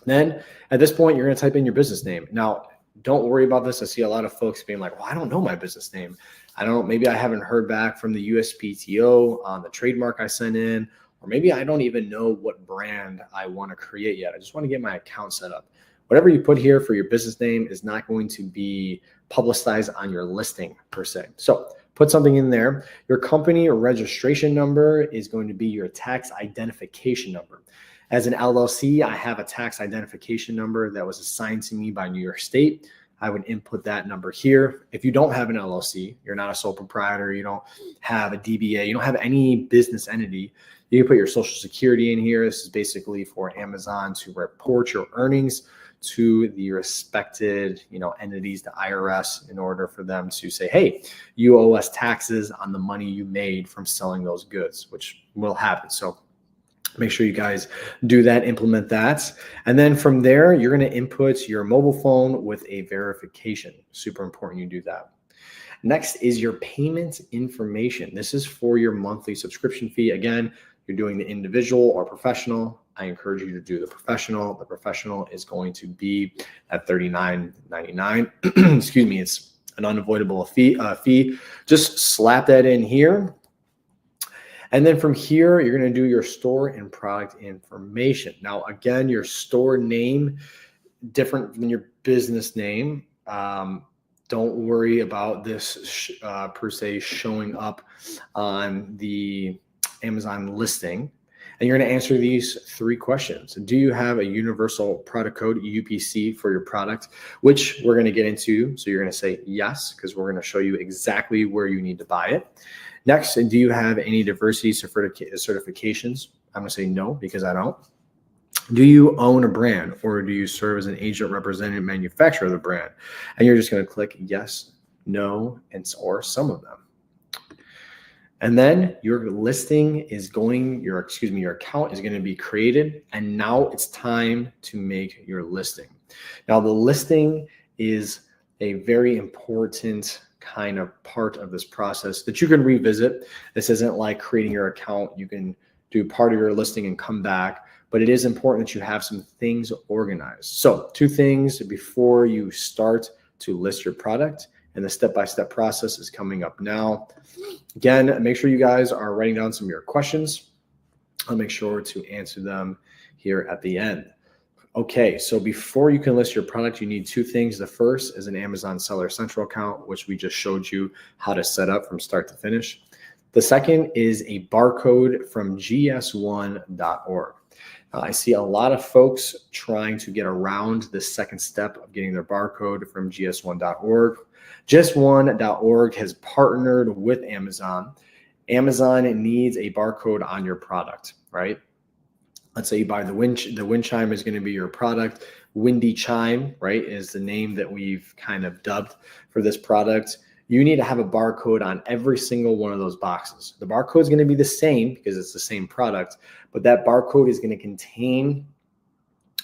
Then at this point, you're going to type in your business name. Now, don't worry about this. I see a lot of folks being like, well, I don't know my business name. Maybe I haven't heard back from the USPTO on the trademark I sent in, or maybe I don't even know what brand I want to create yet. I just want to get my account set up. Whatever you put here for your business name is not going to be publicized on your listing per se. So put something in there. Your company registration number is going to be your tax identification number. As an LLC, I have a tax identification number that was assigned to me by New York State. I would input that number here. If you don't have an LLC, you're not a sole proprietor, you don't have a DBA, you don't have any business entity, you can put your social security in here. This is basically for Amazon to report your earnings to the respected, entities, the IRS, in order for them to say, hey, you owe us taxes on the money you made from selling those goods, which will happen. So make sure you guys do that, implement that. And then from there, you're going to input your mobile phone with a verification. Super important you do that. Next is your payment information. This is for your monthly subscription fee. Again, you're doing the individual or professional. I encourage you to do the professional. The professional is going to be at $39.99. Excuse me, it's an unavoidable fee. Just slap that in here. And then from here, you're going to do your store and product information. Now, again, your store name, different than your business name. Don't worry about this per se showing up on the Amazon listing. And you're going to answer these 3 questions. Do you have a universal product code, UPC, for your product, which we're going to get into? So you're going to say yes, because we're going to show you exactly where you need to buy it. Next, do you have any diversity certifications? I'm going to say no, because I don't. Do you own a brand, or do you serve as an agent, representative, manufacturer of the brand? And you're just going to click yes, no, or some of them. And then your listing is going, your account is going to be created. And now it's time to make your listing. Now the listing is a very important kind of part of this process that you can revisit. This isn't like creating your account. You can do part of your listing and come back, but it is important that you have some things organized. So 2 things before you start to list your product, and the step-by-step process is coming up now. Again, make sure you guys are writing down some of your questions. I'll make sure to answer them here at the end. Okay, so before you can list your product, you need 2 things. The first is an Amazon Seller Central account, which we just showed you how to set up from start to finish. The second is a barcode from gs1.org. I see a lot of folks trying to get around the second step of getting their barcode from gs1.org. gs1.org has partnered with Amazon. Amazon needs a barcode on your product, right? Let's say you buy the wind chime is going to be your product. Windy Chime, right, is the name that we've kind of dubbed for this product. You need to have a barcode on every single one of those boxes. The barcode is going to be the same because it's the same product, but that barcode is going to contain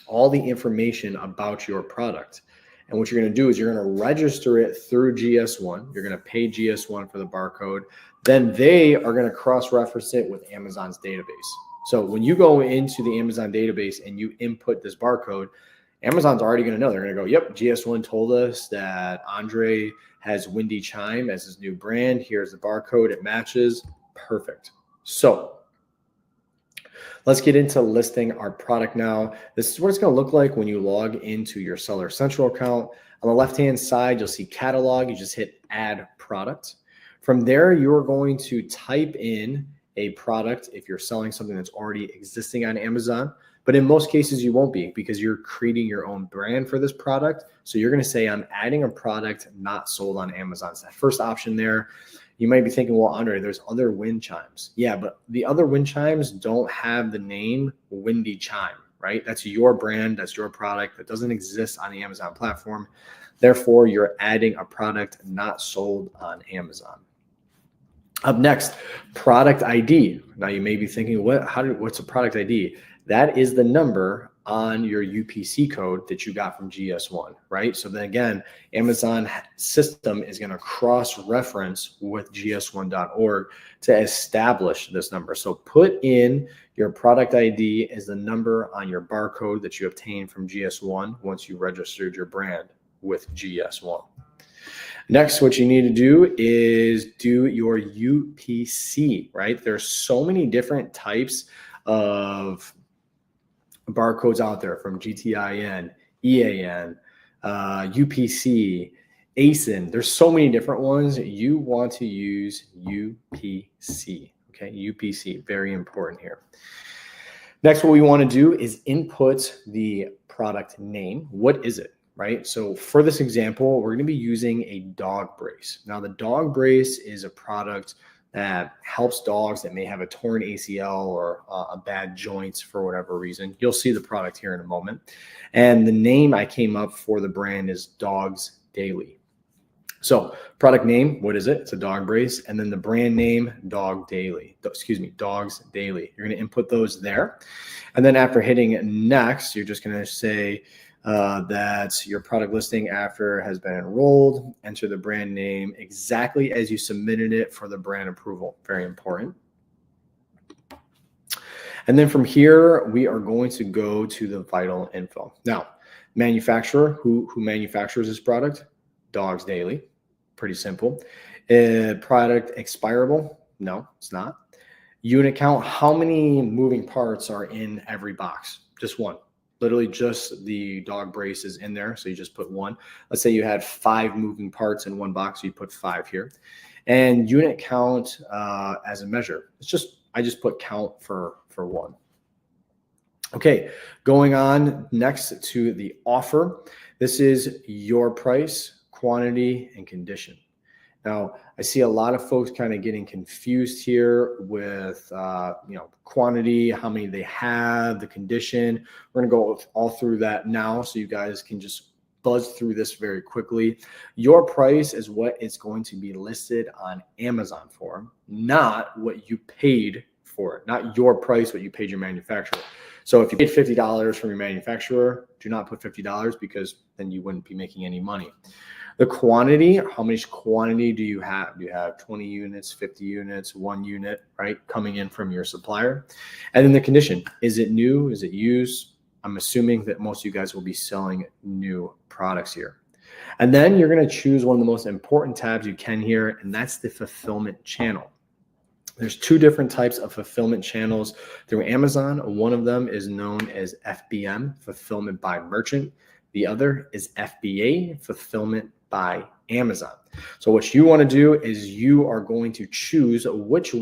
all the information about your product. And what you're going to do is you're going to register it through GS1. You're going to pay GS1 for the barcode. Then they are going to cross-reference it with Amazon's database. So when you go into the Amazon database and you input this barcode, Amazon's already going to know. They're going to go, yep, GS1 told us that Andre has Windy Chime as his new brand. Here's the barcode. It matches. Perfect. So let's get into listing our product now. This is what it's going to look like when you log into your Seller Central account. On the left-hand side, you'll see catalog. You just hit add product. From there, you're going to type in a product if you're selling something that's already existing on Amazon. But in most cases, you won't be because you're creating your own brand for this product. So you're going to say, I'm adding a product not sold on Amazon. So that first option there, you might be thinking, well, Andre, there's other wind chimes. Yeah, but the other wind chimes don't have the name Windy Chime, right? That's your brand. That's your product that doesn't exist on the Amazon platform. Therefore, you're adding a product not sold on Amazon. Up next, product ID. Now you may be thinking, what's a product ID? That is the number on your UPC code that you got from GS1, right? So then again, Amazon system is going to cross-reference with gs1.org to establish this number. So put in your product ID as the number on your barcode that you obtained from GS1 once you registered your brand with GS1. Next, what you need to do is do your UPC, right? There's so many different types of barcodes out there, from GTIN, EAN, UPC, ASIN. There's so many different ones. You want to use UPC, okay? UPC, very important here. Next, what we want to do is input the product name. What is it? Right? So for this example, we're going to be using a dog brace. Now, the dog brace is a product that helps dogs that may have a torn ACL or a bad joint for whatever reason. You'll see the product here in a moment. And the name I came up for the brand is Dogs Daily. So product name, what is it? It's a dog brace. And then the brand name, Dogs Daily. You're going to input those there. And then after hitting next, you're just going to say, that your product listing after has been enrolled, enter the brand name exactly as you submitted it for the brand approval. Very important. And then from here, we are going to go to the vital info. Now, manufacturer, who manufactures this product? Dogs Daily. Pretty simple. Product expirable? No, it's not. Unit count, how many moving parts are in every box? Just one. Literally just the dog brace is in there. So you just put one. Let's say you had 5 moving parts in one box. So you put 5 here. And unit count as a measure. I just put count for one. Okay, going on next to the offer. This is your price, quantity, and condition. Now, I see a lot of folks kind of getting confused here with, quantity, how many they have, the condition. We're going to go all through that now so you guys can just buzz through this very quickly. Your price is what it's going to be listed on Amazon for, not what you paid for it, not your price, what you paid your manufacturer. So if you paid $50 from your manufacturer, do not put $50 because then you wouldn't be making any money. The quantity, how much quantity do you have? Do you have 20 units, 50 units, 1 unit, right, coming in from your supplier? And then the condition, is it new? Is it used? I'm assuming that most of you guys will be selling new products here. And then you're going to choose one of the most important tabs you can here, and that's the fulfillment channel. There's 2 different types of fulfillment channels through Amazon. One of them is known as FBM, Fulfillment by Merchant. The other is FBA, Fulfillment by Amazon. So what you want to do is you are going to choose which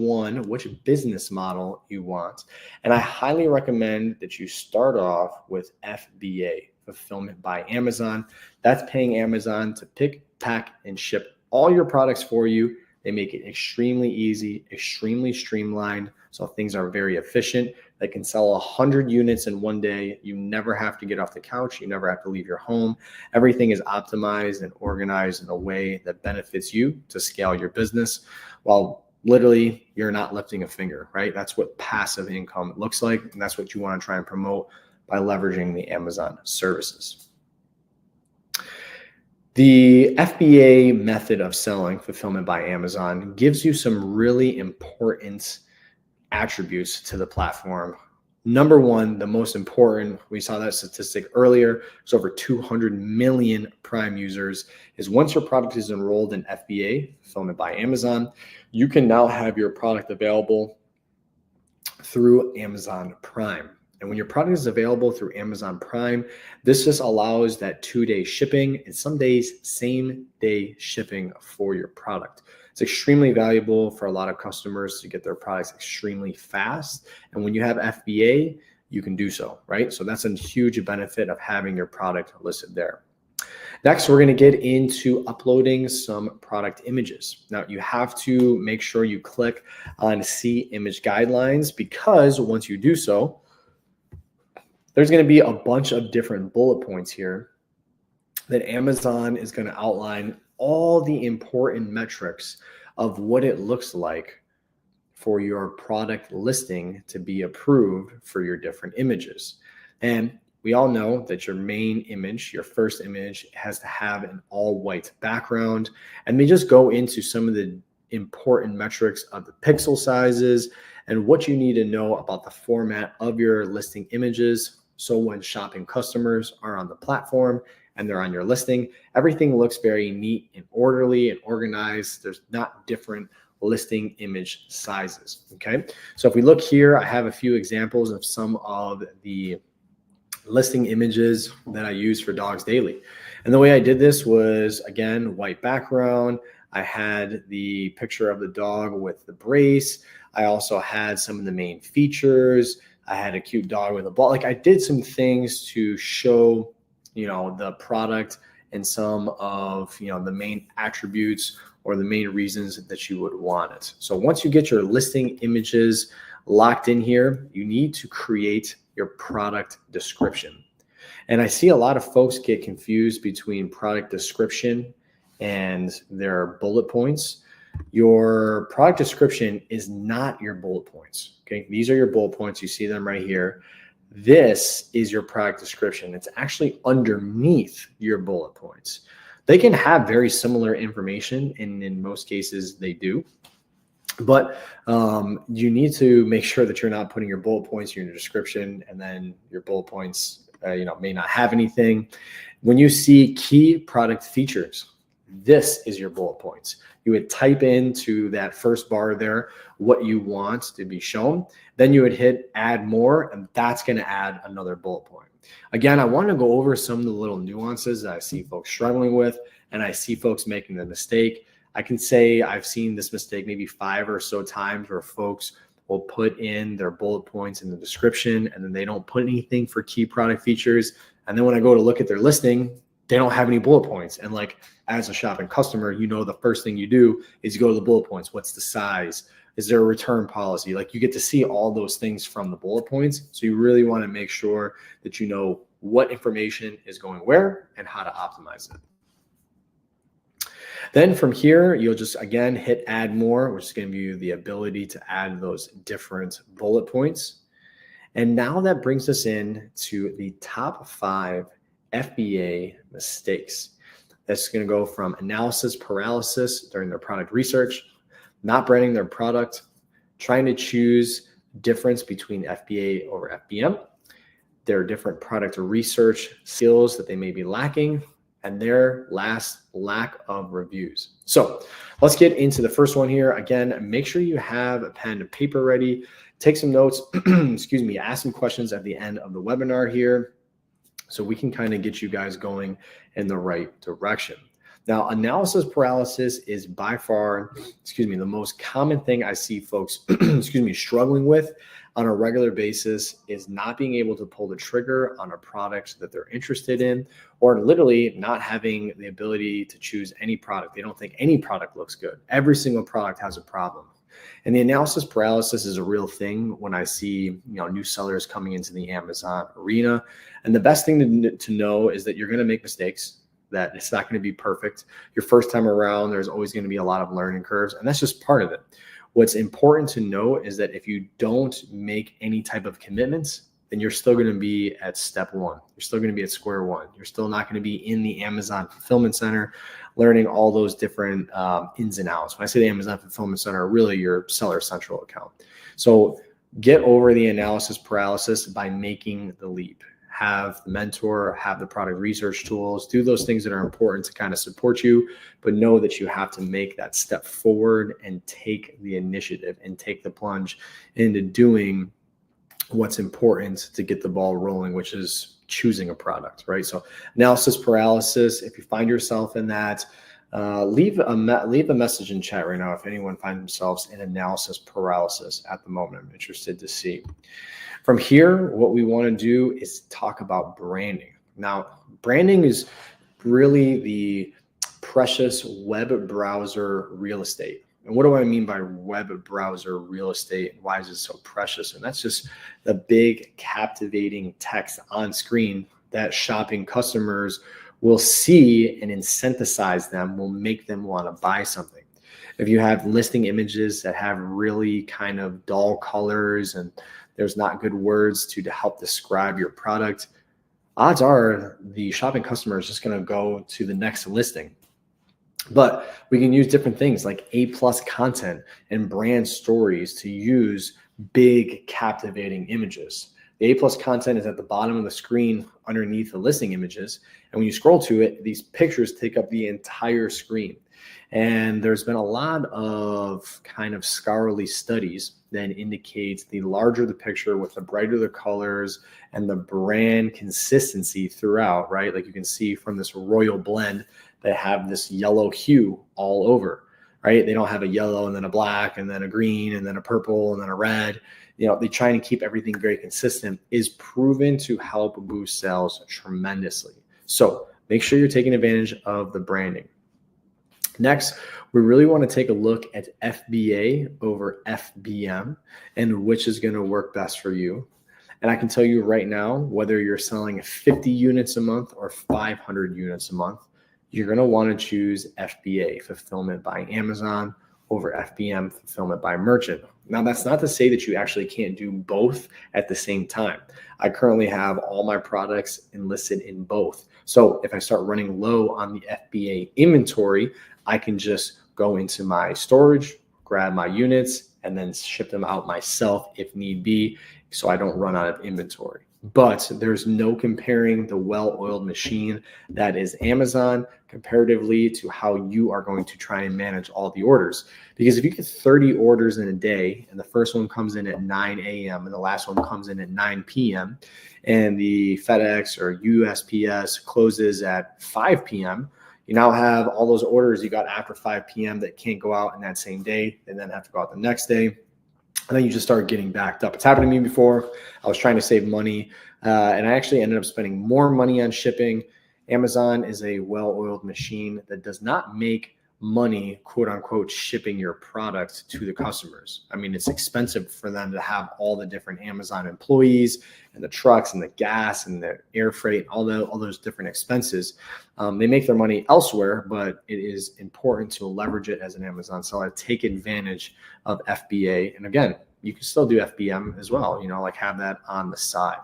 business model you want. And I highly recommend that you start off with FBA, Fulfillment by Amazon. That's paying Amazon to pick, pack, and ship all your products for you. They make it extremely easy, extremely streamlined, so things are very efficient. They can sell 100 units in one day. You never have to get off the couch. You never have to leave your home. Everything is optimized and organized in a way that benefits you to scale your business while literally you're not lifting a finger, right? That's what passive income looks like, and that's what you want to try and promote by leveraging the Amazon services. The FBA method of selling, Fulfillment by Amazon, gives you some really important attributes to the platform. Number one, the most important, we saw that statistic earlier, it's over 200 million Prime users, is once your product is enrolled in FBA, Fulfillment by Amazon, you can now have your product available through Amazon Prime. And when your product is available through Amazon Prime, this just allows that 2-day shipping and some days same-day shipping for your product. It's extremely valuable for a lot of customers to get their products extremely fast. And when you have FBA, you can do so, right? So that's a huge benefit of having your product listed there. Next, we're going to get into uploading some product images. Now, you have to make sure you click on See Image Guidelines, because once you do so, there's going to be a bunch of different bullet points here that Amazon is going to outline all the important metrics of what it looks like for your product listing to be approved for your different images. And we all know that your main image, your first image, has to have an all-white background. And we just go into some of the important metrics of the pixel sizes and what you need to know about the format of your listing images. So when shopping customers are on the platform and they're on your listing, everything looks very neat and orderly and organized. There's not different listing image sizes, okay? So if we look here, I have a few examples of some of the listing images that I use for Dogs Daily. And the way I did this was, again, white background. I had the picture of the dog with the brace. I also had some of the main features. I had a cute dog with a ball. Like, I did some things to show, the product and some of, the main attributes or the main reasons that you would want it. So once you get your listing images locked in here, you need to create your product description. And I see a lot of folks get confused between product description and their bullet points. Your product description is not your bullet points. Okay, these are your bullet points. You see them right here. This is your product description. It's actually underneath your bullet points. They can have very similar information, and in most cases they do. But you need to make sure that you're not putting your bullet points in your description, and then your bullet points may not have anything. When you see key product features, this is your bullet points. You would type into that first bar there what you want to be shown. Then you would hit add more, and that's going to add another bullet point. Again, I want to go over some of the little nuances that I see folks struggling with, and I see folks making the mistake. I can say I've seen this mistake maybe 5 or so times where folks will put in their bullet points in the description, and then they don't put anything for key product features. And then when I go to look at their listing, they don't have any bullet points. And like, as a shopping customer, the first thing you do is you go to the bullet points. What's the size? Is there a return policy? Like, you get to see all those things from the bullet points. So you really want to make sure that you know what information is going where and how to optimize it. Then from here, you'll just, again, hit add more, which is going to give you the ability to add those different bullet points. And now that brings us in to the top 5 FBA mistakes. That's going to go from analysis paralysis during their product research, not branding their product, trying to choose difference between FBA over FBM, their different product research skills that they may be lacking, and their lack of reviews. So let's get into the first one here. Again, make sure you have a pen and paper ready. Take some notes, excuse me, ask some questions at the end of the webinar here so we can kind of get you guys going in the right direction. Now, analysis paralysis is by far, the most common thing I see folks, struggling with on a regular basis is not being able to pull the trigger on a product that they're interested in, or literally not having the ability to choose any product. They don't think any product looks good. Every single product has a problem. And the analysis paralysis is a real thing when I see, new sellers coming into the Amazon arena. And the best thing to know is that you're going to make mistakes, that it's not going to be perfect. Your first time around, there's always going to be a lot of learning curves, and that's just part of it. What's important to know is that if you don't make any type of commitments, then you're still going to be at step 1. You're still going to be at square 1. You're still not going to be in the Amazon Fulfillment Center learning all those different ins and outs. When I say the Amazon Fulfillment Center, really your Seller Central account. So get over the analysis paralysis by making the leap. Have the mentor, have the product research tools, do those things that are important to kind of support you, but know that you have to make that step forward and take the initiative and take the plunge into doing what's important to get the ball rolling, which is choosing a product, right? So analysis paralysis, if you find yourself in that, leave a message in chat right now if anyone finds themselves in analysis paralysis at the moment. I'm interested to see. From here, what we want to do is talk about branding. Now, branding is really the precious web browser real estate. And what do I mean by web browser real estate? And why is it so precious? And that's just the big captivating text on screen that shopping customers will see and incentivize them, will make them want to buy something. If you have listing images that have really kind of dull colors and there's not good words to help describe your product, odds are the shopping customer is just going to go to the next listing. But we can use different things like A+ content and brand stories to use big captivating images. The A+ content is at the bottom of the screen underneath the listing images. And when you scroll to it, these pictures take up the entire screen. And there's been a lot of kind of scholarly studies that indicate the larger the picture with the brighter the colors and the brand consistency throughout, right? Like you can see from this Royal Blend, they have this yellow hue all over, right? They don't have a yellow and then a black and then a green and then a purple and then a red. They try to keep everything very consistent, is proven to help boost sales tremendously. So make sure you're taking advantage of the branding. Next, we really want to take a look at FBA over FBM and which is going to work best for you. And I can tell you right now, whether you're selling 50 units a month or 500 units a month, you're going to want to choose FBA, Fulfillment by Amazon, over FBM, Fulfillment by Merchant. Now, that's not to say that you actually can't do both at the same time. I currently have all my products enlisted in both. So if I start running low on the FBA inventory, I can just go into my storage, grab my units, and then ship them out myself if need be, so I don't run out of inventory. But there's no comparing the well-oiled machine that is Amazon comparatively to how you are going to try and manage all the orders. Because if you get 30 orders in a day and the first one comes in at 9 a.m. and the last one comes in at 9 p.m. and the FedEx or USPS closes at 5 p.m., you now have all those orders you got after 5 p.m. that can't go out in that same day and then have to go out the next day. And then you just start getting backed up. It's happened to me before. I was trying to save money, and I actually ended up spending more money on shipping. Amazon is a well-oiled machine that does not make money, quote unquote, shipping your product to the customers. I mean, it's expensive for them to have all the different Amazon employees and the trucks and the gas and the air freight, all those different expenses. They make their money elsewhere, but it is important to leverage it as an Amazon seller, take advantage of FBA. And again, you can still do FBM as well, like have that on the side.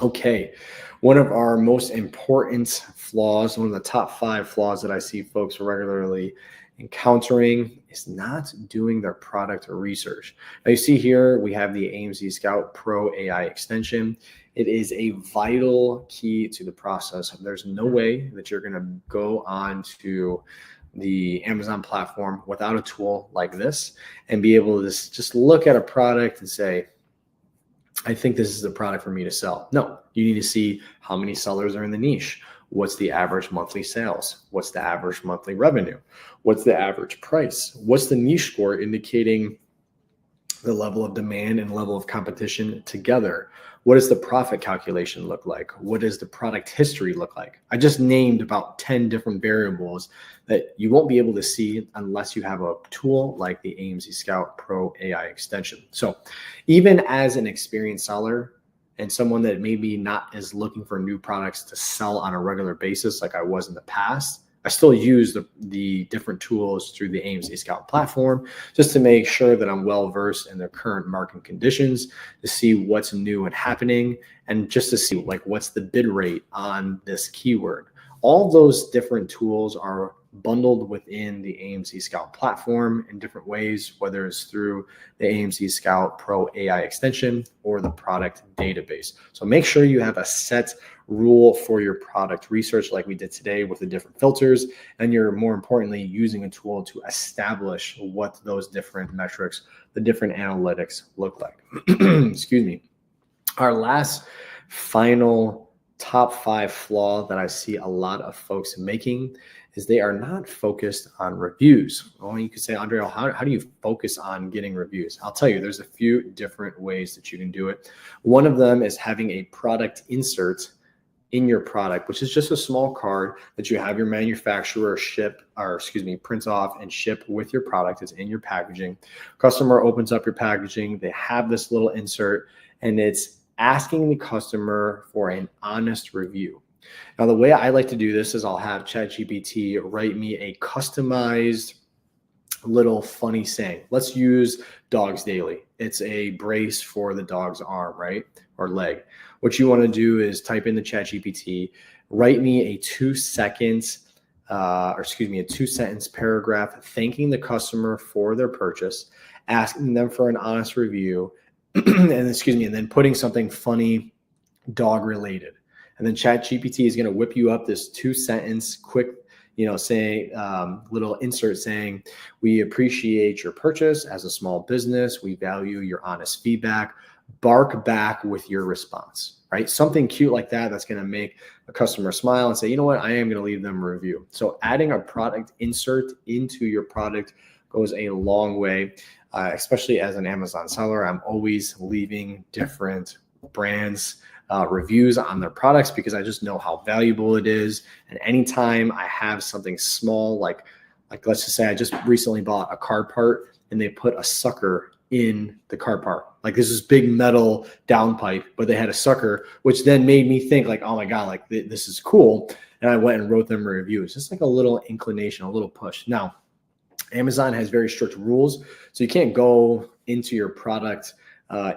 Okay, one of our most important flaws, one of the top 5 flaws that I see folks regularly encountering is not doing their product research. Now you see here, we have the AMZ Scout Pro AI extension. It is a vital key to the process. There's no way that you're gonna go on to the Amazon platform without a tool like this and be able to just look at a product and say, I think this is the product for me to sell. No, you need to see how many sellers are in the niche. What's the average monthly sales? What's the average monthly revenue? What's the average price? What's the niche score indicating the level of demand and level of competition together? What does the profit calculation look like? What does the product history look like? I just named about 10 different variables that you won't be able to see unless you have a tool like the AMZ Scout Pro AI extension. So even as an experienced seller and someone that maybe not is looking for new products to sell on a regular basis like I was in the past, I still use the different tools through the AMZ Scout platform just to make sure that I'm well versed in the current market conditions, to see what's new and happening, and just to see like what's the bid rate on this keyword. All those different tools are bundled within the AMZ Scout platform in different ways, whether it's through the AMZ Scout Pro AI extension or the product database. So make sure you have a set rule for your product research like we did today with the different filters, and you're more importantly using a tool to establish what those different metrics, the different analytics look like. Excuse me. Our last final top 5 flaw that I see a lot of folks making is they are not focused on reviews. Well, you could say, Andre, how do you focus on getting reviews? I'll tell you, there's a few different ways that you can do it. One of them is having a product insert in your product, which is just a small card that you have your manufacturer print off and ship with your product. It's in your packaging. Customer opens up your packaging. They have this little insert, and it's asking the customer for an honest review. Now, the way I like to do this is I'll have ChatGPT write me a customized little funny saying. Let's use Dogs Daily. It's a brace for the dog's arm, right? Or leg. What you want to do is type in the ChatGPT, write me a 2-sentence paragraph thanking the customer for their purchase, asking them for an honest review, and then putting something funny dog related. And then ChatGPT is going to whip you up this 2-sentence quick, little insert saying, we appreciate your purchase as a small business. We value your honest feedback. Bark back with your response, right? Something cute like that that's going to make a customer smile and say, you know what, I am going to leave them a review. So adding a product insert into your product goes a long way, especially as an Amazon seller. I'm always leaving different brands reviews on their products because I just know how valuable it is. And anytime I have something small, like let's just say I just recently bought a car part and they put a sucker in the car part. Like this is big metal downpipe, but they had a sucker, which then made me think like, oh my God, like this is cool. And I went and wrote them a review. It's just like a little inclination, a little push. Now, Amazon has very strict rules. So you can't go into your product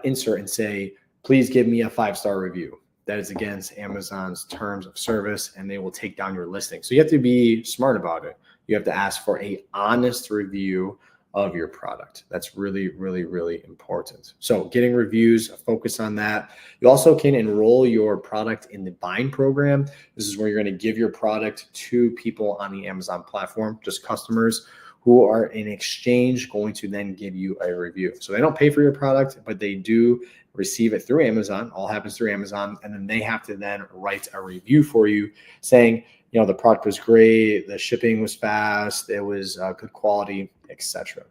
insert and say, please give me a 5-star review. That is against Amazon's terms of service and they will take down your listing. So you have to be smart about it. You have to ask for an honest review of your product. That's really, really, really important. So getting reviews, focus on that. You also can enroll your product in the buying program. This is where you're going to give your product to people on the Amazon platform, just customers who are in exchange going to then give you a review. So they don't pay for your product, but they do receive it through Amazon. All happens through Amazon. And then they have to then write a review for you saying, the product was great, the shipping was fast, it was good quality, etc.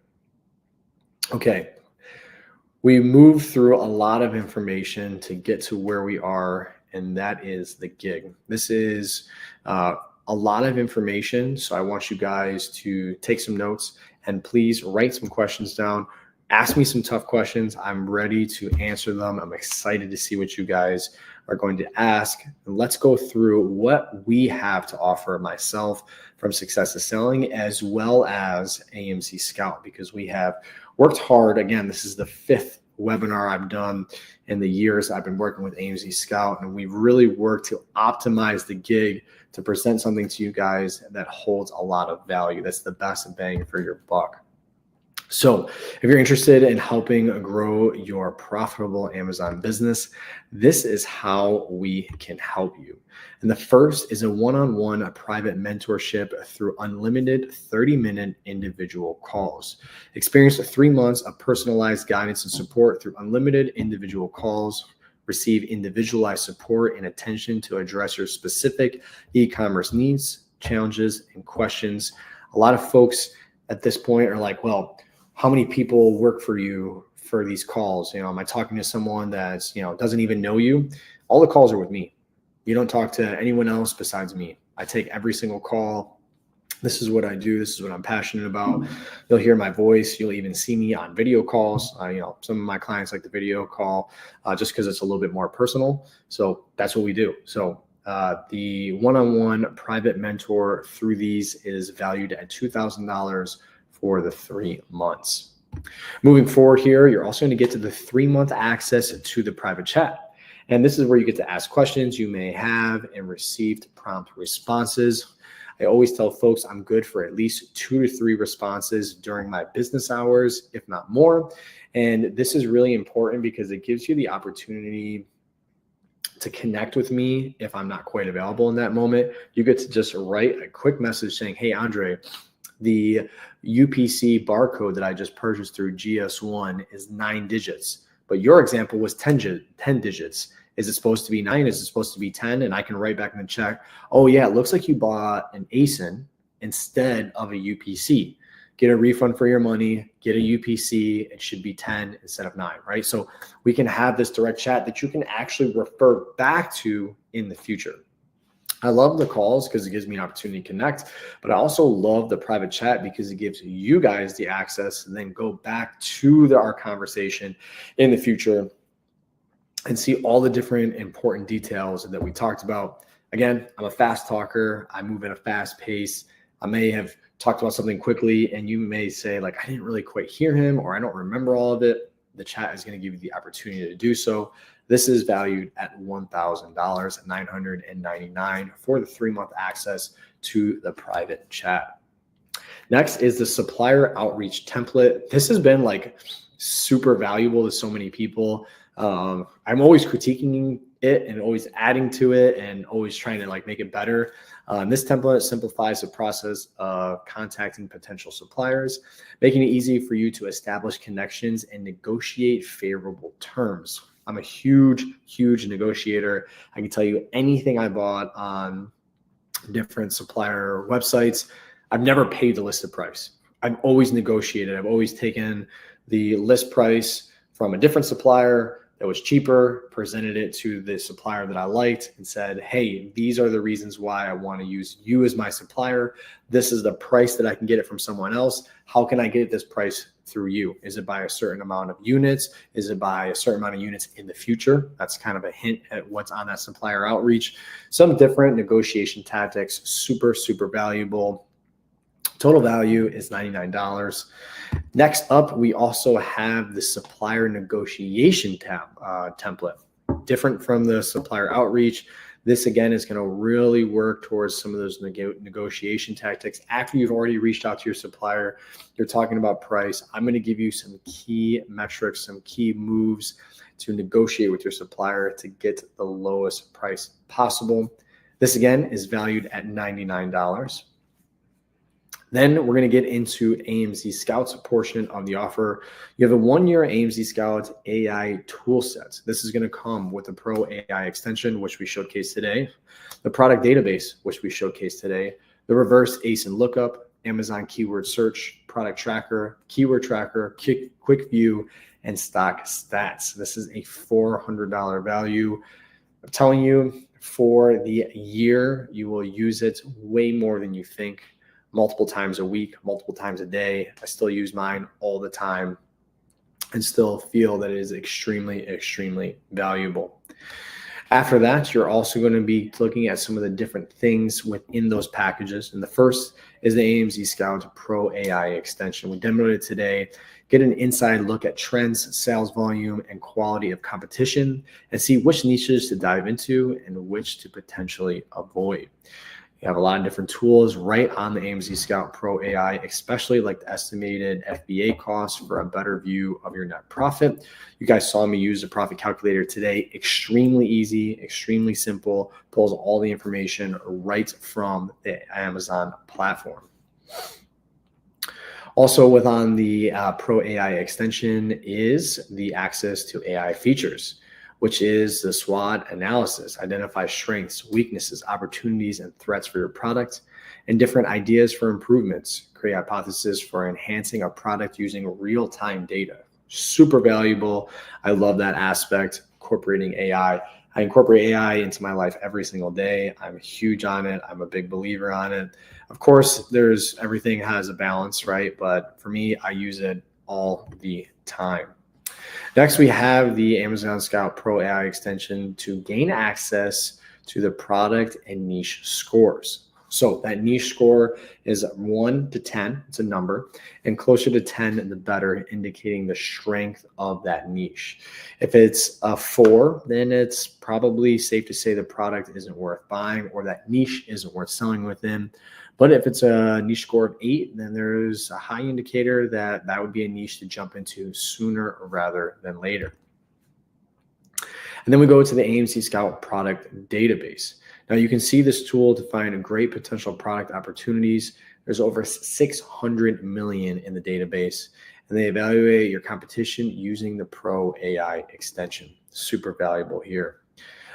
Okay, we moved through a lot of information to get to where we are, and that is the gig. This is a lot of information. So I want you guys to take some notes and please write some questions down. Ask me some tough questions. I'm ready to answer them. I'm excited to see what you guys are going to ask. And let's go through what we have to offer myself from Success is Selling, as well as AMZ Scout, because we have worked hard. Again, this is the 5th webinar I've done in the years I've been working with AMZ Scout, and we've really worked to optimize the gig to present something to you guys that holds a lot of value. That's the best bang for your buck. So if you're interested in helping grow your profitable Amazon business, this is how we can help you. And the first is a one-on-one private mentorship through unlimited 30-minute individual calls. Experience 3 months of personalized guidance and support through unlimited individual calls. Receive individualized support and attention to address your specific e-commerce needs, challenges, and questions. A lot of folks at this point are like, well, how many people work for you for these calls? Am I talking to someone that's, doesn't even know you? All the calls are with me. You don't talk to anyone else besides me. I take every single call. This is what I do. This is what I'm passionate about. You'll hear my voice. You'll even see me on video calls. Some of my clients like the video call just because it's a little bit more personal. So that's what we do. So the one-on-one private mentor through these is valued at $2,000 for the 3 months. Moving forward here, you're also going to get to the 3-month access to the private chat. And this is where you get to ask questions you may have and receive prompt responses. I always tell folks I'm good for at least 2 to 3 responses during my business hours, if not more. And this is really important because it gives you the opportunity to connect with me if I'm not quite available in that moment. You get to just write a quick message saying, hey, Andre, the UPC barcode that I just purchased through GS1 is 9 digits, but your example was 10 digits. Is it supposed to be 9? Is it supposed to be 10? And I can write back in the check, oh yeah, it looks like you bought an ASIN instead of a UPC. Get a refund for your money, get a UPC, it should be 10 instead of 9, right? So we can have this direct chat that you can actually refer back to in the future. I love the calls because it gives me an opportunity to connect, but I also love the private chat because it gives you guys the access and then go back to our conversation in the future and see all the different important details that we talked about. Again, I'm a fast talker. I move at a fast pace. I may have talked about something quickly and you may say like, I didn't really quite hear him or I don't remember all of it. The chat is going to give you the opportunity to do so. This is valued at $1,000, $999 for the 3-month access to the private chat. Next is the supplier outreach template. This has been like super valuable to so many people. I'm always critiquing it and always adding to it and always trying to like make it better. This template simplifies the process of contacting potential suppliers, making it easy for you to establish connections and negotiate favorable terms. I'm a huge negotiator. I can tell you anything I bought on different supplier websites. I've never paid the listed price. I've always negotiated. I've always taken the list price from a different supplier that was cheaper, presented it to the supplier that I liked and said, hey, these are the reasons why I want to use you as my supplier. This is the price that I can get it from someone else. How can I get this price through you? Is it by a certain amount of units? Is it by a certain amount of units in the future? That's kind of a hint at what's on that supplier outreach. Some different negotiation tactics, super valuable. Total value is $99. Next up, we also have the supplier negotiation template. Different from the supplier outreach. This again is going to really work towards some of those negotiation tactics. After you've already reached out to your supplier, you're talking about price. I'm going to give you some key metrics, some key moves to negotiate with your supplier to get the lowest price possible. This again is valued at $99. Then we're going to get into AMZ Scout's portion of the offer. You have a 1-year AMZ Scout AI toolset. This is going to come with the Pro AI extension, which we showcased today, the product database, which we showcased today, the reverse ASIN lookup, Amazon keyword search, product tracker, keyword tracker, quick view, and stock stats. This is a $400 value. I'm telling you, For the year, you will use it way more than you think, multiple times a week, multiple times a day. I still use mine all the time and still feel that it is extremely, extremely valuable. After that, you're also going to be looking at some of the different things within those packages. And the first is the AMZ Scout Pro AI extension. We demoed it today. Get an inside look at trends, sales volume, and quality of competition, and see which niches to dive into and which to potentially avoid. You have a lot of different tools right on the AMZ Scout Pro AI, especially like the estimated FBA costs for a better view of your net profit. You guys saw me use the profit calculator today. Extremely easy, extremely simple, pulls all the information right from the Amazon platform. Also within the Pro AI extension is the access to AI features, which is the SWOT analysis, identify strengths, weaknesses, opportunities, and threats for your product, and different ideas for improvements, create hypotheses for enhancing a product using real-time data. Super valuable. I love that aspect, incorporating AI. I incorporate AI into my life every single day. I'm huge on it. I'm a big believer on it. Of course, everything has a balance, right? But for me, I use it all the time. Next, we have the Amazon Scout Pro AI extension to gain access to the product and niche scores. So that niche score is 1 to 10. It's a number, and closer to 10, the better, indicating the strength of that niche. If it's a 4, then it's probably safe to say the product isn't worth buying or that niche isn't worth selling within. But if it's a niche score of 8, then there's a high indicator that that would be a niche to jump into sooner rather than later. And then we go to the AMZ Scout product database. Now you can see this tool to find great potential product opportunities. There's over 600 million in the database, and they evaluate your competition using the Pro AI extension. Super valuable here.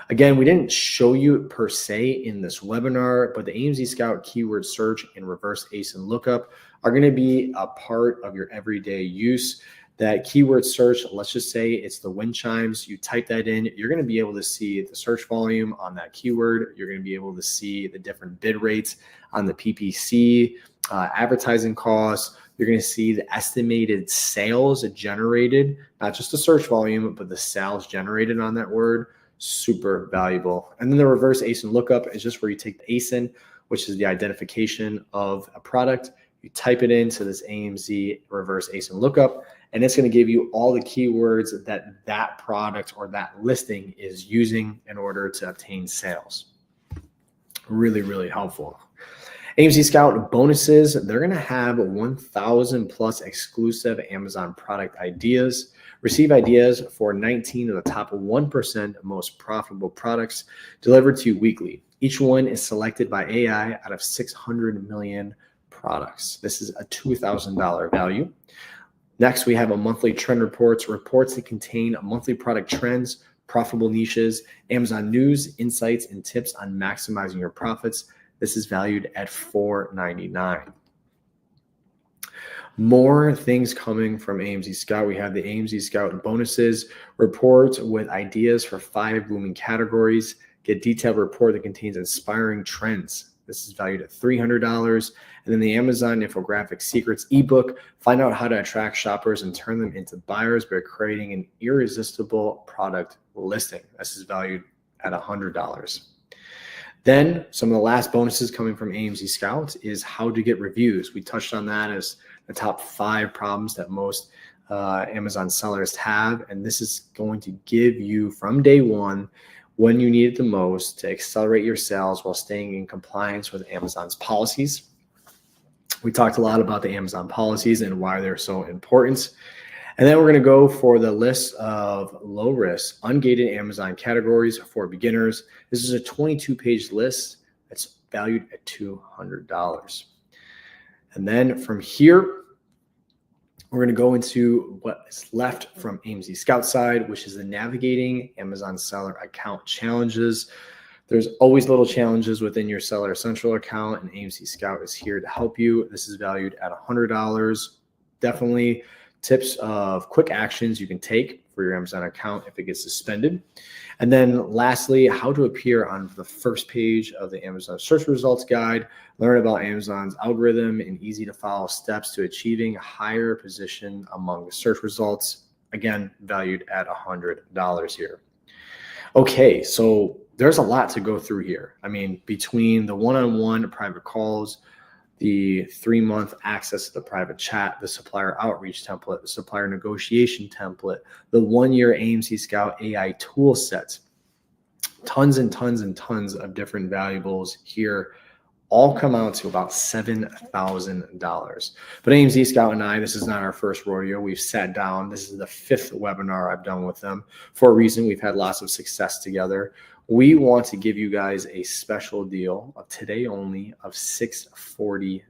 Again, we didn't show you per se in this webinar, but the AMZ Scout keyword search and reverse ASIN lookup are going to be a part of your everyday use. That keyword search, let's just say it's the wind chimes. You type that in, you're going to be able to see the search volume on that keyword. You're going to be able to see the different bid rates on the PPC, advertising costs. You're going to see the estimated sales generated, not just the search volume, but the sales generated on that word. Super valuable. And then the reverse ASIN lookup is just where you take the ASIN, which is the identification of a product. You type it into this AMZ reverse ASIN lookup, and it's going to give you all the keywords that that product or that listing is using in order to obtain sales. Really, really helpful. AMZ Scout bonuses, they're going to have 1,000 plus exclusive Amazon product ideas. Receive ideas for 19 of the top 1% most profitable products delivered to you weekly. Each one is selected by AI out of 600 million products. This is a $2,000 value. Next, we have a monthly trend reports that contain monthly product trends, profitable niches, Amazon news, insights, and tips on maximizing your profits. This is valued at $4.99. More things coming from AMZ Scout. We have the AMZ Scout bonuses report with ideas for 5 booming categories. Get detailed report that contains inspiring trends. This is valued at $300. And then the Amazon Infographic Secrets ebook. Find out how to attract shoppers and turn them into buyers by creating an irresistible product listing. This is valued at $100. Then some of the last bonuses coming from AMZ Scout is how to get reviews. We touched on that as the top 5 problems that most Amazon sellers have. And this is going to give you from day one when you need it the most to accelerate your sales while staying in compliance with Amazon's policies. We talked a lot about the Amazon policies and why they're so important. And then we're going to go for the list of low risk, ungated Amazon categories for beginners. This is a 22-page list that's valued at $200. And then from here, we're going to go into what is left from AMZ Scout side, which is the navigating Amazon seller account challenges. There's always little challenges within your Seller Central account, and AMZ Scout is here to help you. This is valued at $100. Definitely tips of quick actions you can take for your Amazon account if it gets suspended. And then lastly, how to appear on the first page of the Amazon search results guide, learn about Amazon's algorithm and easy to follow steps to achieving a higher position among the search results. Again, valued at $100 here. Okay, so there's a lot to go through here. I mean, between the one-on-one private calls, the 3-month access to the private chat, the supplier outreach template, the supplier negotiation template, the 1-year AMZ Scout AI tool sets, tons and tons and tons of different valuables here, all come out to about $7,000. But AMZ Scout and I, this is not our first rodeo. We've sat down. This is the 5th webinar I've done with them. For a reason, we've had lots of success together. We want to give you guys a special deal of today only of $649.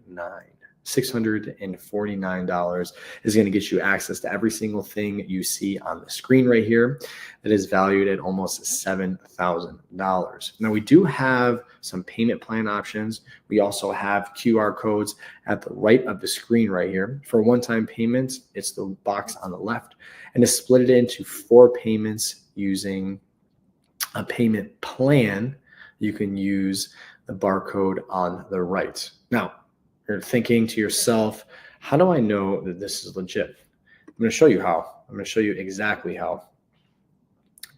$649 is going to get you access to every single thing you see on the screen right here that is valued at almost $7,000. Now, we do have some payment plan options. We also have QR codes at the right of the screen right here. For one-time payments, it's the box on the left, and to split it into 4 payments using a payment plan, you can use the barcode on the right. Now, you're thinking to yourself, how do I know that this is legit? I'm going to show you how. I'm going to show you exactly how.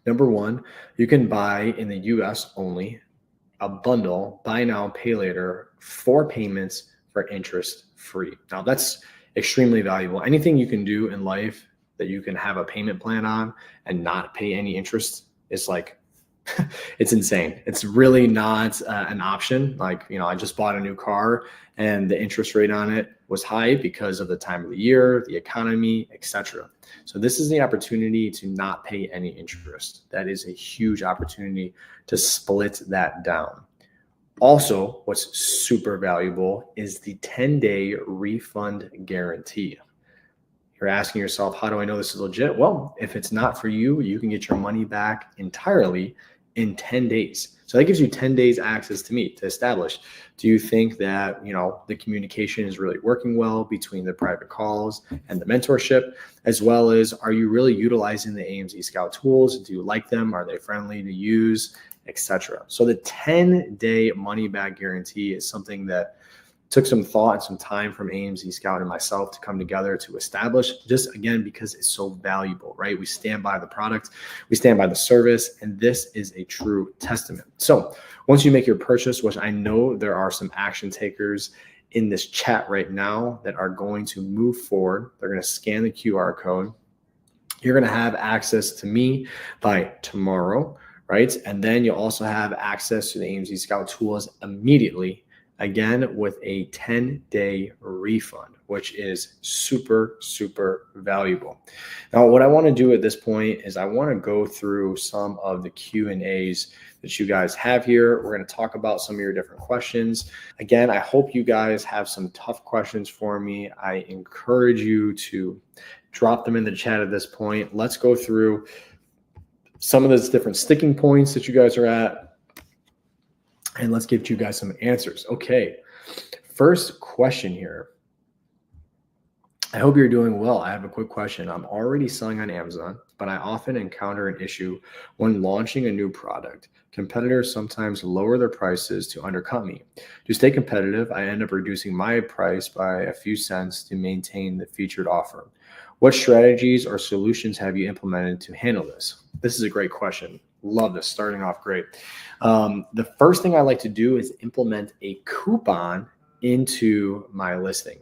Number one, you can buy in the US only a bundle, buy now, pay later, 4 payments for interest free. Now that's extremely valuable. Anything you can do in life that you can have a payment plan on and not pay any interest is like, it's insane. It's really not an option. Like, you know, I just bought a new car and the interest rate on it was high because of the time of the year, the economy, etc. So this is the opportunity to not pay any interest. That is a huge opportunity to split that down. Also, what's super valuable is the 10-day refund guarantee. You're asking yourself, how do I know this is legit? Well, if it's not for you, you can get your money back entirely in 10 days. So that gives you 10 days access to me to establish, do you think that, you know, the communication is really working well between the private calls and the mentorship, as well as are you really utilizing the AMZ Scout tools? Do you like them? Are they friendly to use, etc.? So the 10-day money back guarantee is something that took some thought and some time from AMZ Scout and myself to come together to establish, just again, because it's so valuable, right? We stand by the product, we stand by the service, and this is a true testament. So once you make your purchase, which I know there are some action takers in this chat right now that are going to move forward, they're going to scan the QR code. You're going to have access to me by tomorrow, right? And then you'll also have access to the AMZ Scout tools immediately, again, with a 10-day refund, which is super, super valuable. Now, what I want to do at this point is I want to go through some of the Q&As that you guys have here. We're going to talk about some of your different questions. Again, I hope you guys have some tough questions for me. I encourage you to drop them in the chat at this point. Let's go through some of those different sticking points that you guys are at, and let's give you guys some answers. Okay, first question here. I hope you're doing well. I have a quick question. I'm already selling on Amazon, but I often encounter an issue when launching a new product. Competitors sometimes lower their prices to undercut me. To stay competitive, I end up reducing my price by a few cents to maintain the featured offer. What strategies or solutions have you implemented to handle this? This is a great question. Love this, starting off great. The first thing I like to do is implement a coupon into my listing.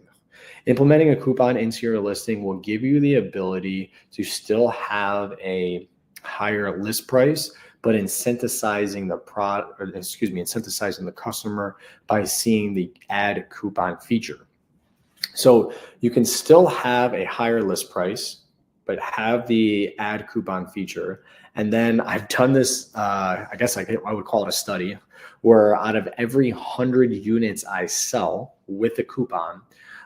Implementing a coupon into your listing will give you the ability to still have a higher list price, but incentivizing the customer by seeing the add coupon feature. So you can still have a higher list price, but have the add coupon feature. And then I've done this, I guess I would call it a study, where out of every 100 units I sell with a coupon,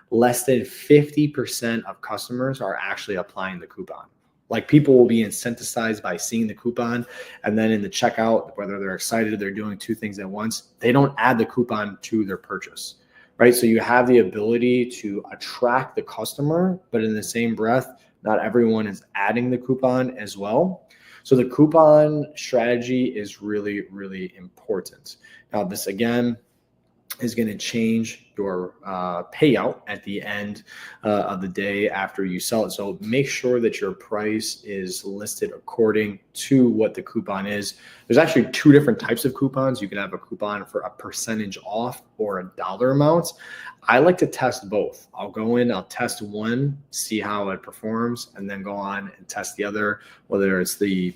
less than 50% of customers are actually applying the coupon. Like, people will be incentivized by seeing the coupon, and then in the checkout, whether they're excited, they're doing 2 things at once, they don't add the coupon to their purchase, right? So you have the ability to attract the customer, but in the same breath, Not everyone is adding the coupon as well. So the coupon strategy is really, really important. Now, this again is going to change your payout at the end of the day after you sell it. So make sure that your price is listed according to what the coupon is. There's actually two different types of coupons. You can have a coupon for a percentage off or a dollar amount. I like to test both. I'll go in, I'll test one, see how it performs, and then go on and test the other, whether it's the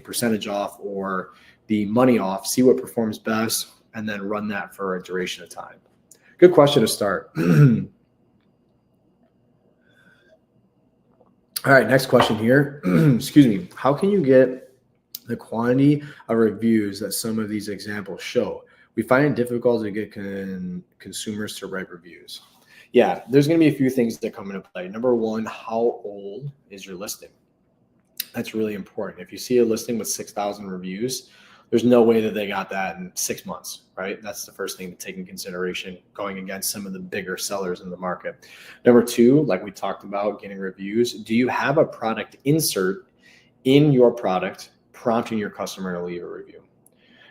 percentage off or the money off, see what performs best, and then run that for a duration of time. Good question to start. All right, next question here. Excuse me. How can you get the quantity of reviews that some of these examples show? We find it difficult to get consumers to write reviews. Yeah, there's going to be a few things that come into play. Number one, how old is your listing? That's really important. If you see a listing with 6,000 reviews, there's no way that they got that in 6 months, right? That's the first thing to take in consideration going against some of the bigger sellers in the market. Number two, like we talked about getting reviews, do you have a product insert in your product prompting your customer to leave a review?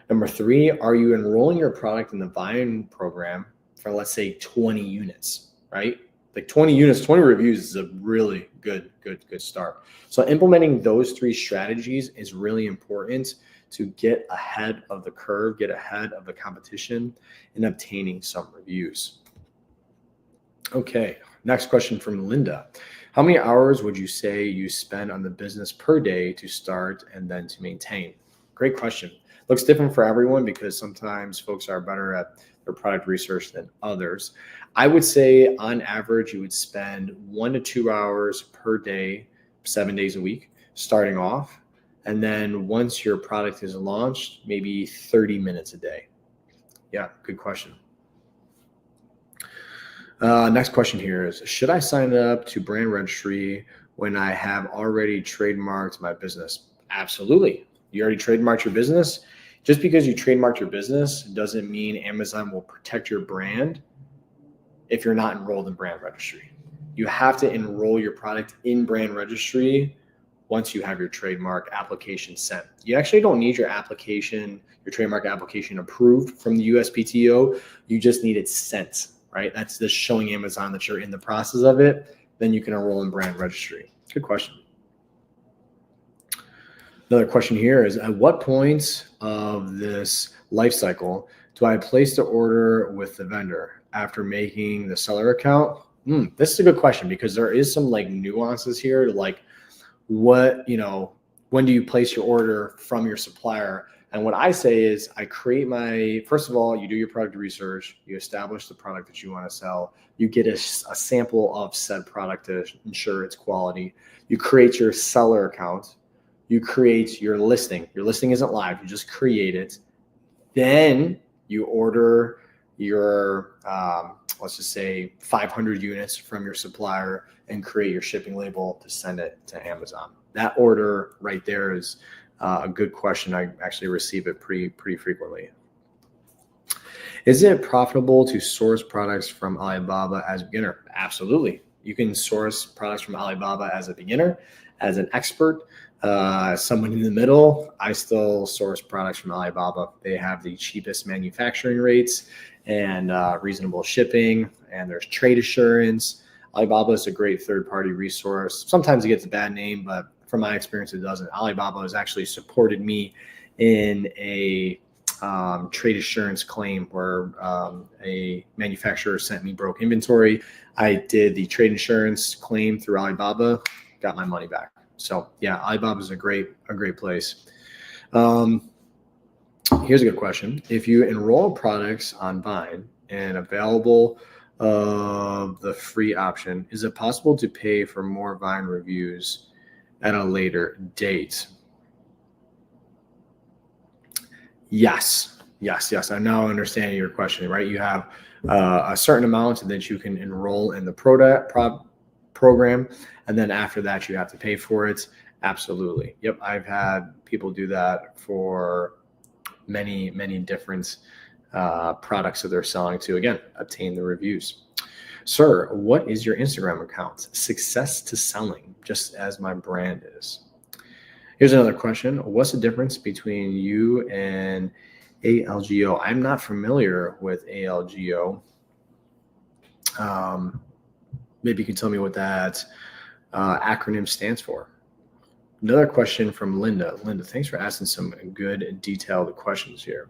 Number three, are you enrolling your product in the buying program for, let's say, 20 units, right? Like 20 units, 20 reviews is a really good start. So implementing those three strategies is really important to get ahead of the curve, get ahead of the competition, and obtaining some reviews. Okay, next question from Linda. How many hours would you say you spend on the business per day to start and then to maintain? Great question. Looks different for everyone because sometimes folks are better at their product research than others. I would say on average, you would spend 1 to 2 hours per day, 7 days a week, starting off. And then once your product is launched, maybe 30 minutes a day. Yeah, good question. Next question here is, should I sign up to brand registry when I have already trademarked my business? Absolutely. You already trademarked your business. Just because you trademarked your business doesn't mean Amazon will protect your brand if you're not enrolled in brand registry. You have to enroll your product in brand registry once you have your trademark application sent. You actually don't need your trademark application approved from the USPTO. You just need it sent, right? That's just showing Amazon that you're in the process of it. Then you can enroll in brand registry. Good question. Another question here is, at what point of this life cycle do I place the order with the vendor after making the seller account? This is a good question because there is some like nuances here to like, when do you place your order from your supplier? And what I say is first of all, you do your product research, you establish the product that you want to sell, you get a sample of said product to ensure its quality, you create your seller account, you create your listing. Your listing isn't live, you just create it. Then you order your, let's just say 500 units from your supplier and create your shipping label to send it to Amazon. That order right there is a good question. I actually receive it pretty frequently. Is it profitable to source products from Alibaba as a beginner? Absolutely. You can source products from Alibaba as a beginner, as an expert, someone in the middle. I still source products from Alibaba. They have the cheapest manufacturing rates and reasonable shipping, and there's trade assurance. Alibaba is a great third-party resource. Sometimes it gets a bad name, but from my experience, it doesn't. Alibaba has actually supported me in a trade assurance claim where a manufacturer sent me broke inventory. I did the trade insurance claim through Alibaba, got my money back. So yeah, Alibaba is a great place. Here's a good question. If you enroll products on Vine and available of the free option, is it possible to pay for more Vine reviews at a later date? Yes. I now understand your question, right? You have a certain amount that you can enroll in the program, and then after that you have to pay for it. Absolutely. Yep, I've had people do that for many different products that they're selling to, again, obtain the reviews. Sir, what is your Instagram account? Success to Selling, just as my brand is. Here's another question. What's the difference between you and ALGO? I'm not familiar with ALGO. Maybe you can tell me what that acronym stands for. Another question from Linda. Linda, thanks for asking some good detailed questions here.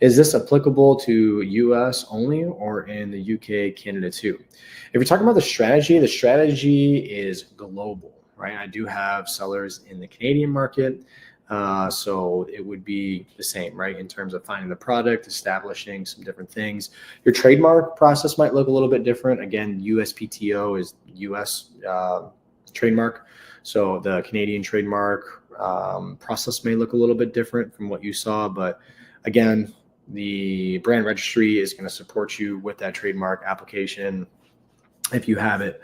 Is this applicable to US only or in the UK, Canada too? If you're talking about the strategy is global, right? I do have sellers in the Canadian market. So it would be the same, right? In terms of finding the product, establishing some different things. Your trademark process might look a little bit different. Again, USPTO is US trademark. So the Canadian trademark process may look a little bit different from what you saw, but again, the brand registry is going to support you with that trademark application if you have it,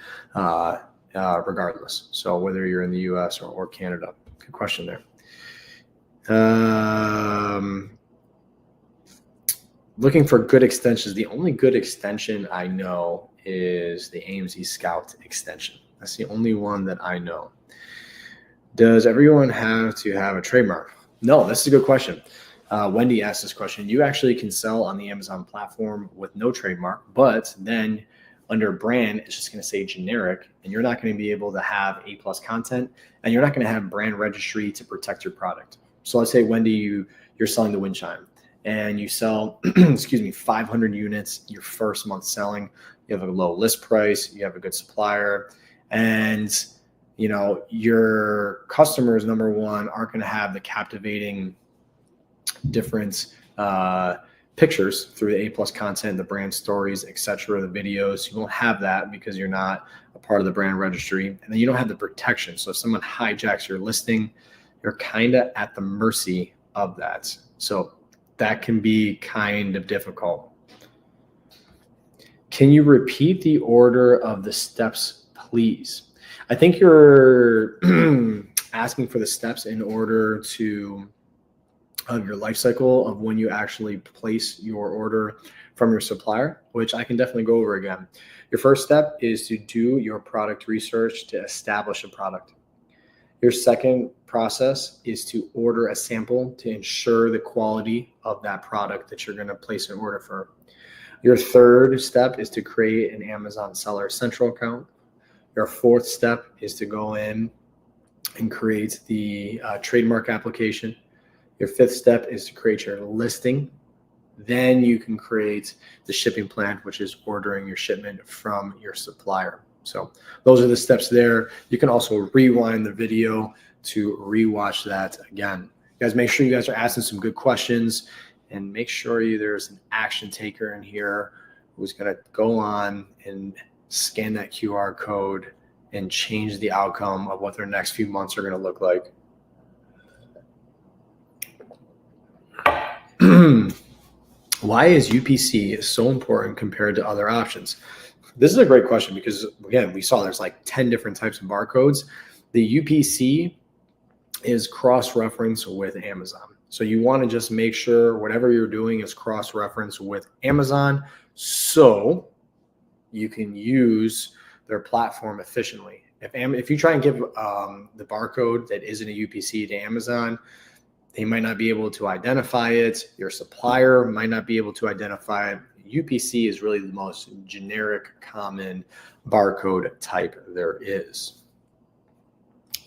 regardless. So whether you're in the US or Canada. Good question there. Looking for good extensions. The only good extension I know is the AMZ Scout extension. That's the only one that I know. Does everyone have to have a trademark? No, this is a good question. Wendy asked this question. You actually can sell on the Amazon platform with no trademark, but then under brand, it's just going to say generic, and you're not going to be able to have A+ content, and you're not going to have brand registry to protect your product. So let's say, Wendy, you're selling the wind chime, and you sell, 500 units your first month selling. You have a low list price, you have a good supplier, and your customers, number one, aren't going to have the captivating different pictures through the A+ content, the brand stories, etc., the videos. You won't have that because you're not a part of the brand registry. And then you don't have the protection. So if someone hijacks your listing, you're kind of at the mercy of that. So that can be kind of difficult. Can you repeat the order of the steps, please? I think you're asking for the steps in order of your life cycle of when you actually place your order from your supplier, which I can definitely go over again. Your first step is to do your product research to establish a product. Your second process is to order a sample to ensure the quality of that product that you're going to place an order for. Your third step is to create an Amazon Seller Central account. Your fourth step is to go in and create the trademark application. Your fifth step is to create your listing. Then you can create the shipping plan, which is ordering your shipment from your supplier. So those are the steps there. You can also rewind the video to rewatch that again. Guys, make sure you guys are asking some good questions, and make sure there's an action taker in here who's going to go on and scan that QR code and change the outcome of what their next few months are going to look like. Why is UPC so important compared to other options? This is a great question because, again, we saw there's like 10 different types of barcodes. The UPC is cross-referenced with Amazon. So you want to just make sure whatever you're doing is cross-referenced with Amazon so you can use their platform efficiently. If you try and give the barcode that isn't a UPC to Amazon, they might not be able to identify it. Your supplier might not be able to identify it. UPC is really the most generic, common barcode type there is.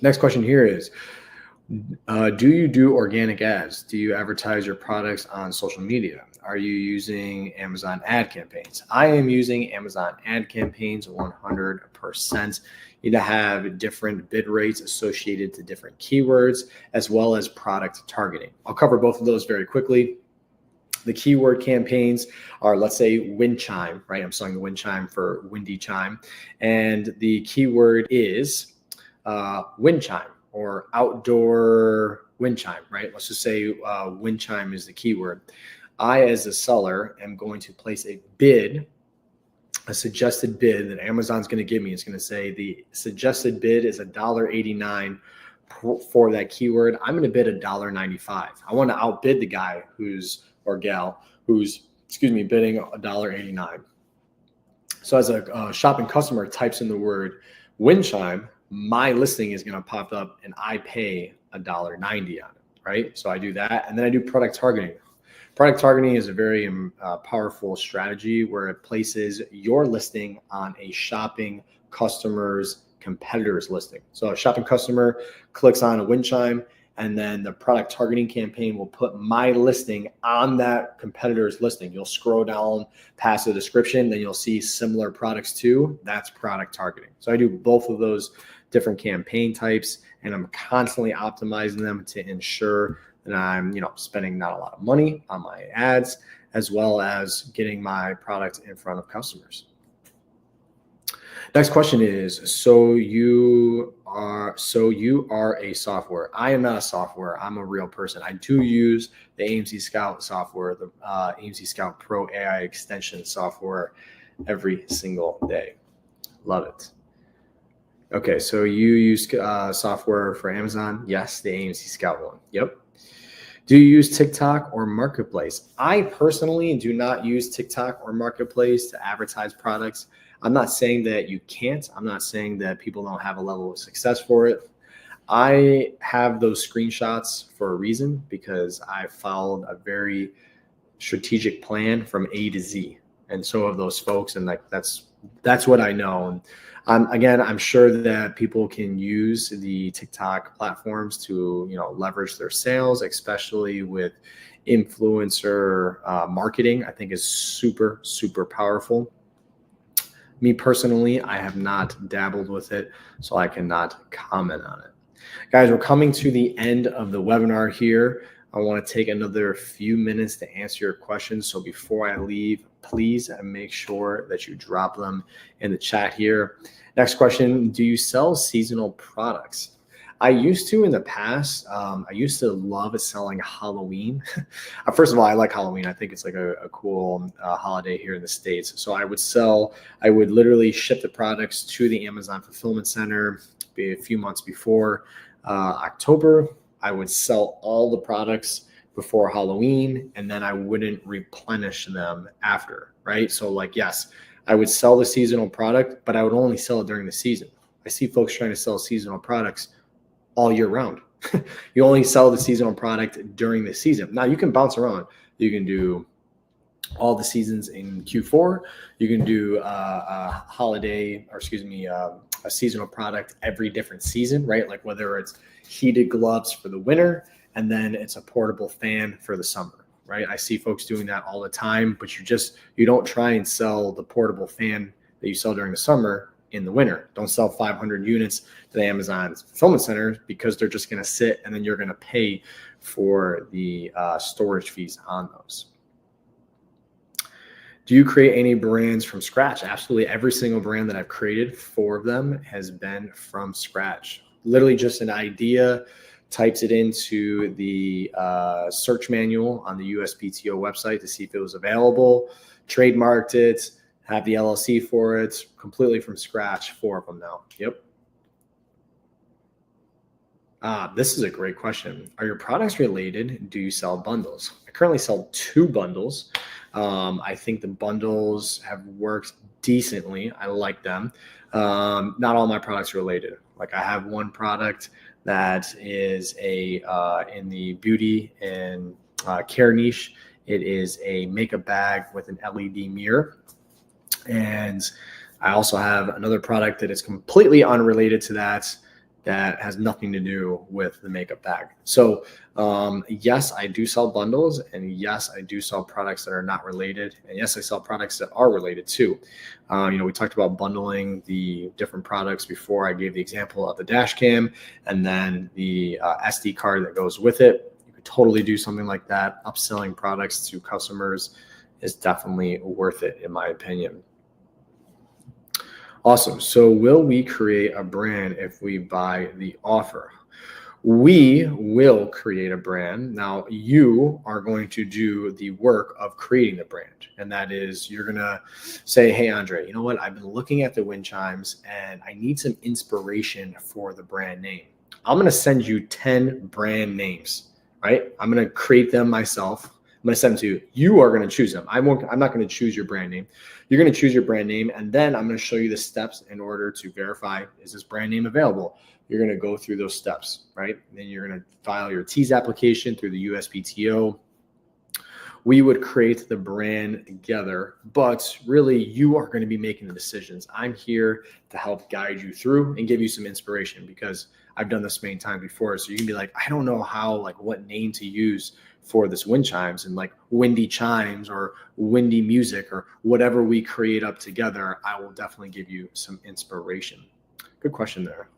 Next question here is, do you do organic ads? Do you advertise your products on social media? Are you using Amazon ad campaigns? I am using Amazon ad campaigns 100%. You need to have different bid rates associated to different keywords, as well as product targeting. I'll cover both of those very quickly. The keyword campaigns are, let's say, wind chime, right? I'm selling the wind chime for windy chime. And the keyword is wind chime or outdoor wind chime, right? Let's just say wind chime is the keyword. I, as a seller, am going to place a bid, a suggested bid that Amazon's going to give me. It's going to say the suggested bid is $1.89 for that keyword. I'm going to bid $1.95. I want to outbid the guy or gal who's bidding $1.89. So as a shopping customer types in the word wind chime, my listing is going to pop up and I pay $1.90 on it, right? So I do that. And then I do product targeting. Product targeting is a very powerful strategy where it places your listing on a shopping customer's competitor's listing. So a shopping customer clicks on a wind chime, and then the product targeting campaign will put my listing on that competitor's listing. You'll scroll down past the description, then you'll see similar products too. That's product targeting. So I do both of those different campaign types, and I'm constantly optimizing them to ensure that I'm, spending not a lot of money on my ads, as well as getting my product in front of customers. Next question is, so you are a software. I am not a software. I'm a real person. I do use the AMZ Scout software, the AMZ Scout Pro AI extension software every single day. Love it. Okay, so you use software for Amazon? Yes, the AMZ Scout one. Yep. Do you use TikTok or Marketplace? I personally do not use TikTok or Marketplace to advertise products. I'm not saying that you can't. I'm not saying that people don't have a level of success for it. I have those screenshots for a reason, because I followed a very strategic plan from A to Z. And so have those folks. And that's what I know. And again, I'm sure that people can use the TikTok platforms to, leverage their sales, especially with influencer marketing. I think is super, super powerful. Me personally, I have not dabbled with it, so I cannot comment on it. Guys, we're coming to the end of the webinar here. I want to take another few minutes to answer your questions. So before I leave, please make sure that you drop them in the chat here. Next question, do you sell seasonal products? I used to in the past. I used to love selling Halloween. First of all, I like Halloween. I think it's like a cool holiday here in the States. So I would literally ship the products to the Amazon Fulfillment Center a few months before October. I would sell all the products before Halloween, and then I wouldn't replenish them after, right? So yes, I would sell the seasonal product, but I would only sell it during the season. I see folks trying to sell seasonal products all year round. You only sell the seasonal product during the season. Now you can bounce around. You can do all the seasons in Q4. You can do a seasonal product every different season, right? Like whether it's heated gloves for the winter, and then it's a portable fan for the summer, right? I see folks doing that all the time, but you don't try and sell the portable fan that you sell during the summer in the winter. Don't sell 500 units to the Amazon Fulfillment Center, because they're just going to sit, and then you're going to pay for the storage fees on those. Do you create any brands from scratch? Absolutely. Every single brand that I've created, 4 of them, has been from scratch. Literally just an idea, types it into the search manual on the USPTO website to see if it was available, trademarked it, have the LLC for it, completely from scratch, 4 of them now. Yep. This is a great question. Are your products related? Do you sell bundles? I currently sell 2 bundles. I think the bundles have worked decently. I like them. Not all my products are related. Like I have one product that is in the beauty and care niche. It is a makeup bag with an LED mirror. And I also have another product that is completely unrelated to that has nothing to do with the makeup bag. So yes, I do sell bundles, and yes, I do sell products that are not related. And yes, I sell products that are related too. We talked about bundling the different products before. I gave the example of the dash cam and then the SD card that goes with it. You could totally do something like that. Upselling products to customers is definitely worth it, in my opinion. Awesome. So will we create a brand if we buy the offer? We will create a brand. Now you are going to do the work of creating the brand. And that is, you're going to say, hey, Andre, you know what? I've been looking at the wind chimes and I need some inspiration for the brand name. I'm going to send you 10 brand names, right? I'm going to create them myself. I'm going to send them to you. You are going to choose them. I'm not going to choose your brand name. You're going to choose your brand name, and then I'm going to show you the steps in order to verify, is this brand name available? You're going to go through those steps, right? And then you're going to file your TEAS application through the USPTO. We would create the brand together, but really you are going to be making the decisions. I'm here to help guide you through and give you some inspiration, because I've done this many times before. So you can be like, I don't know how, like what name to use for this wind chimes, and like windy chimes or windy music or whatever we create up together. I will definitely give you some inspiration. Good question there.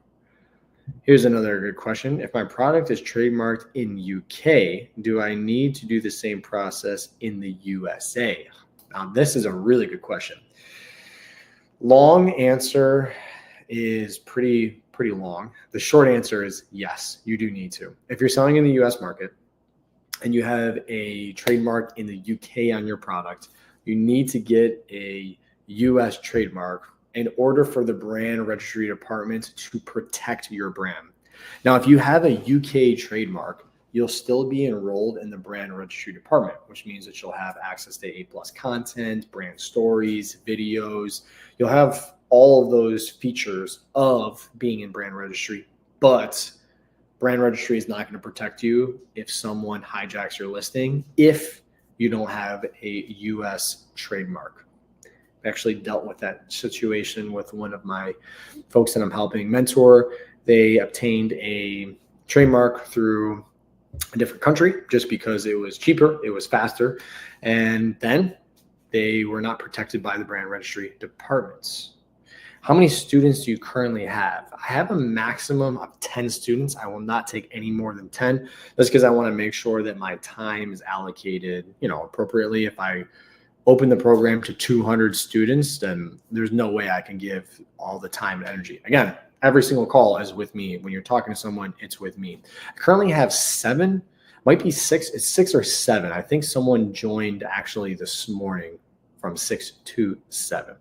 Here's another good question. If my product is trademarked in UK, do I need to do the same process in the USA? Now, this is a really good question. Long answer is pretty long. The short answer is yes, you do need to. If you're selling in the US market and you have a trademark in the UK on your product, you need to get a US trademark in order for the brand registry department to protect your brand. Now, if you have a UK trademark, you'll still be enrolled in the brand registry department, which means that you'll have access to A+ content, brand stories, videos. You'll have all of those features of being in brand registry, but brand registry is not going to protect you if someone hijacks your listing if you don't have a US trademark. Actually dealt with that situation with one of my folks that I'm helping mentor. They obtained a trademark through a different country just because it was cheaper, it was faster, and then they were not protected by the brand registry departments. How many students do you currently have? I have a maximum of 10 students. I will not take any more than 10. That's because I want to make sure that my time is allocated, appropriately. If I open the program to 200 students, then there's no way I can give all the time and energy. Again, every single call is with me. When you're talking to someone, it's with me. I currently have 7, might be 6. It's 6 or 7. I think someone joined actually this morning from 6 to 7.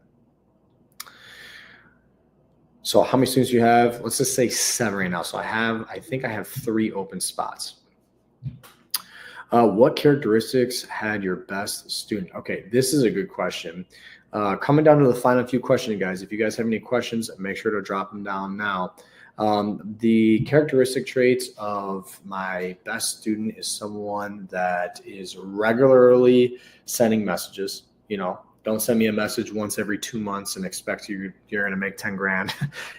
So how many students do you have? Let's just say 7 right now. So I think I have 3 open spots. What characteristics had your best student? Okay, this is a good question. Coming down to the final few questions, guys. If you guys have any questions, make sure to drop them down now. The characteristic traits of my best student is someone that is regularly sending messages. Don't send me a message once every 2 months and expect you're going to make 10 grand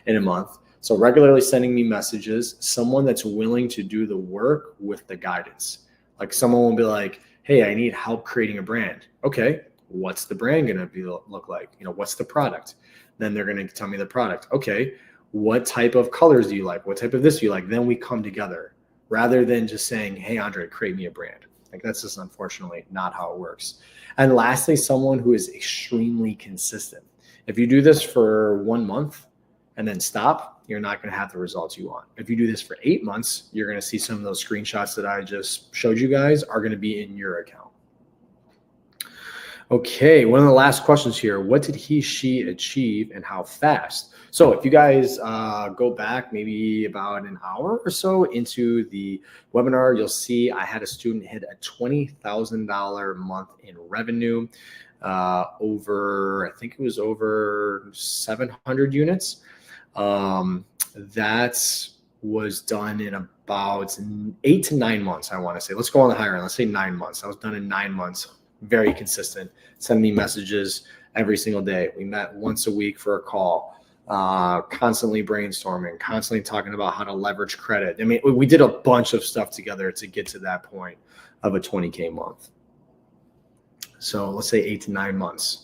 in a month. So regularly sending me messages, someone that's willing to do the work with the guidance. Like someone will be like, hey, I need help creating a brand. Okay, what's the brand going to look like? What's the product? Then they're going to tell me the product. Okay, what type of colors do you like? What type of this do you like? Then we come together rather than just saying, hey, Andre, create me a brand. Like that's just unfortunately not how it works. And lastly, someone who is extremely consistent. If you do this for 1 month and then stop, you're not going to have the results you want. If you do this for 8 months, you're going to see some of those screenshots that I just showed you guys are going to be in your account. Okay, one of the last questions here. What did she achieve and how fast? So if you guys go back maybe about an hour or so into the webinar, you'll see I had a student hit a $20,000 a month in revenue I think it was over 700 units. That was done in about 8 to 9 months, I want to say. Let's go on the higher end. Let's say 9 months. That was done in 9 months. Very consistent. Send me messages every single day. We met once a week for a call, constantly brainstorming, constantly talking about how to leverage credit. I mean, we did a bunch of stuff together to get to that point of a 20K month. So let's say 8 to 9 months.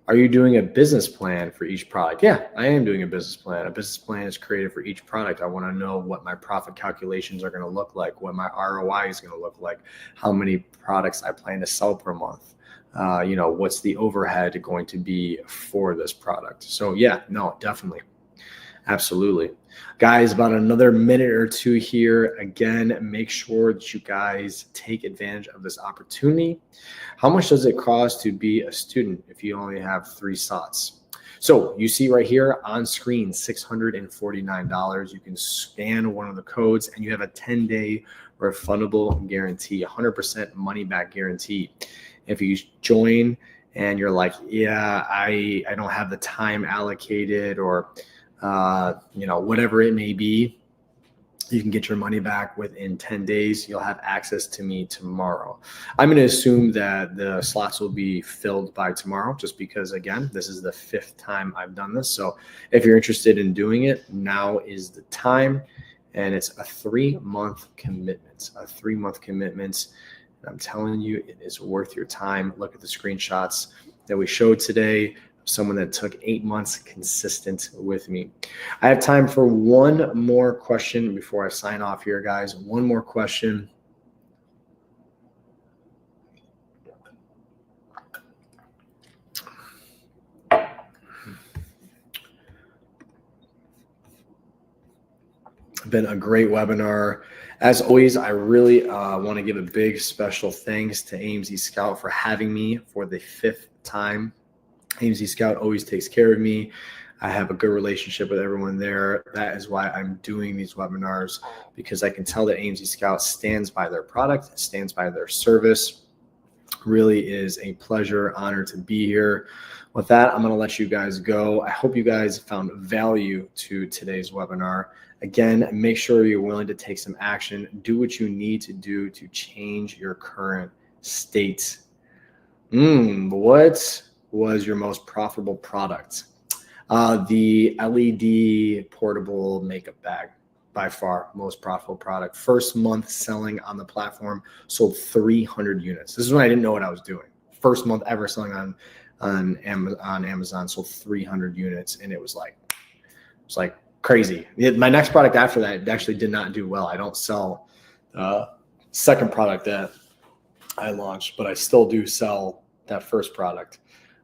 Are you doing a business plan for each product? Yeah, I am doing a business plan. A business plan is created for each product. I want to know what my profit calculations are going to look like, what my ROI is going to look like, how many products I plan to sell per month. What's the overhead going to be for this product? So yeah, no, definitely. Absolutely. Guys, about another minute or 2 here. Again, make sure that you guys take advantage of this opportunity. How much does it cost to be a student if you only have 3 slots? So you see right here on screen, $649. You can scan one of the codes and you have a 10-day refundable guarantee, 100% money back guarantee. If you join and you're like, yeah, I don't have the time allocated, or whatever it may be, you can get your money back within 10 days. You'll have access to me tomorrow. I'm going to assume that the slots will be filled by tomorrow, just because, again, this is the 5th time I've done this. So if you're interested in doing it, now is the time. And it's a 3-month commitment, I'm telling you, it is worth your time. Look at the screenshots that we showed today. Someone that took 8 months consistent with me. I have time for one more question before I sign off here, guys. One more question. Been a great webinar. As always, I really want to give a big special thanks to AMZ Scout for having me for the 5th time. AMZ Scout always takes care of me. I have a good relationship with everyone there. That is why I'm doing these webinars, because I can tell that AMZ Scout stands by their product, stands by their service. Really is a pleasure, honor to be here. With that, I'm going to let you guys go. I hope you guys found value to today's webinar. Again, make sure you're willing to take some action. Do what you need to do to change your current state. What was your most profitable product? The LED portable makeup bag, by far most profitable product. First month selling on the platform, sold 300 units. This is when I didn't know what I was doing. First month ever selling on Amazon, sold 300 units, and it was like crazy. My next product after that actually did not do well. I don't sell second product that I launched, but I still do sell that first product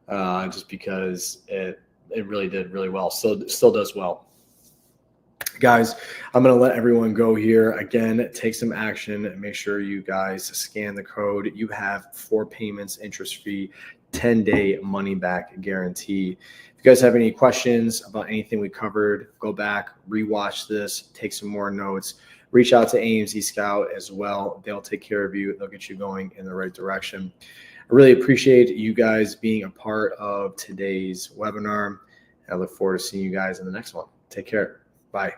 just because it really did really well. Still does well. Guys, I'm going to let everyone go here. Again, take some action. Make sure you guys scan the code. You have 4 payments, interest-free, 10-day money-back guarantee. If you guys have any questions about anything we covered, go back, rewatch this, take some more notes. Reach out to AMZ Scout as well. They'll take care of you. They'll get you going in the right direction. I really appreciate you guys being a part of today's webinar. I look forward to seeing you guys in the next one. Take care. Bye.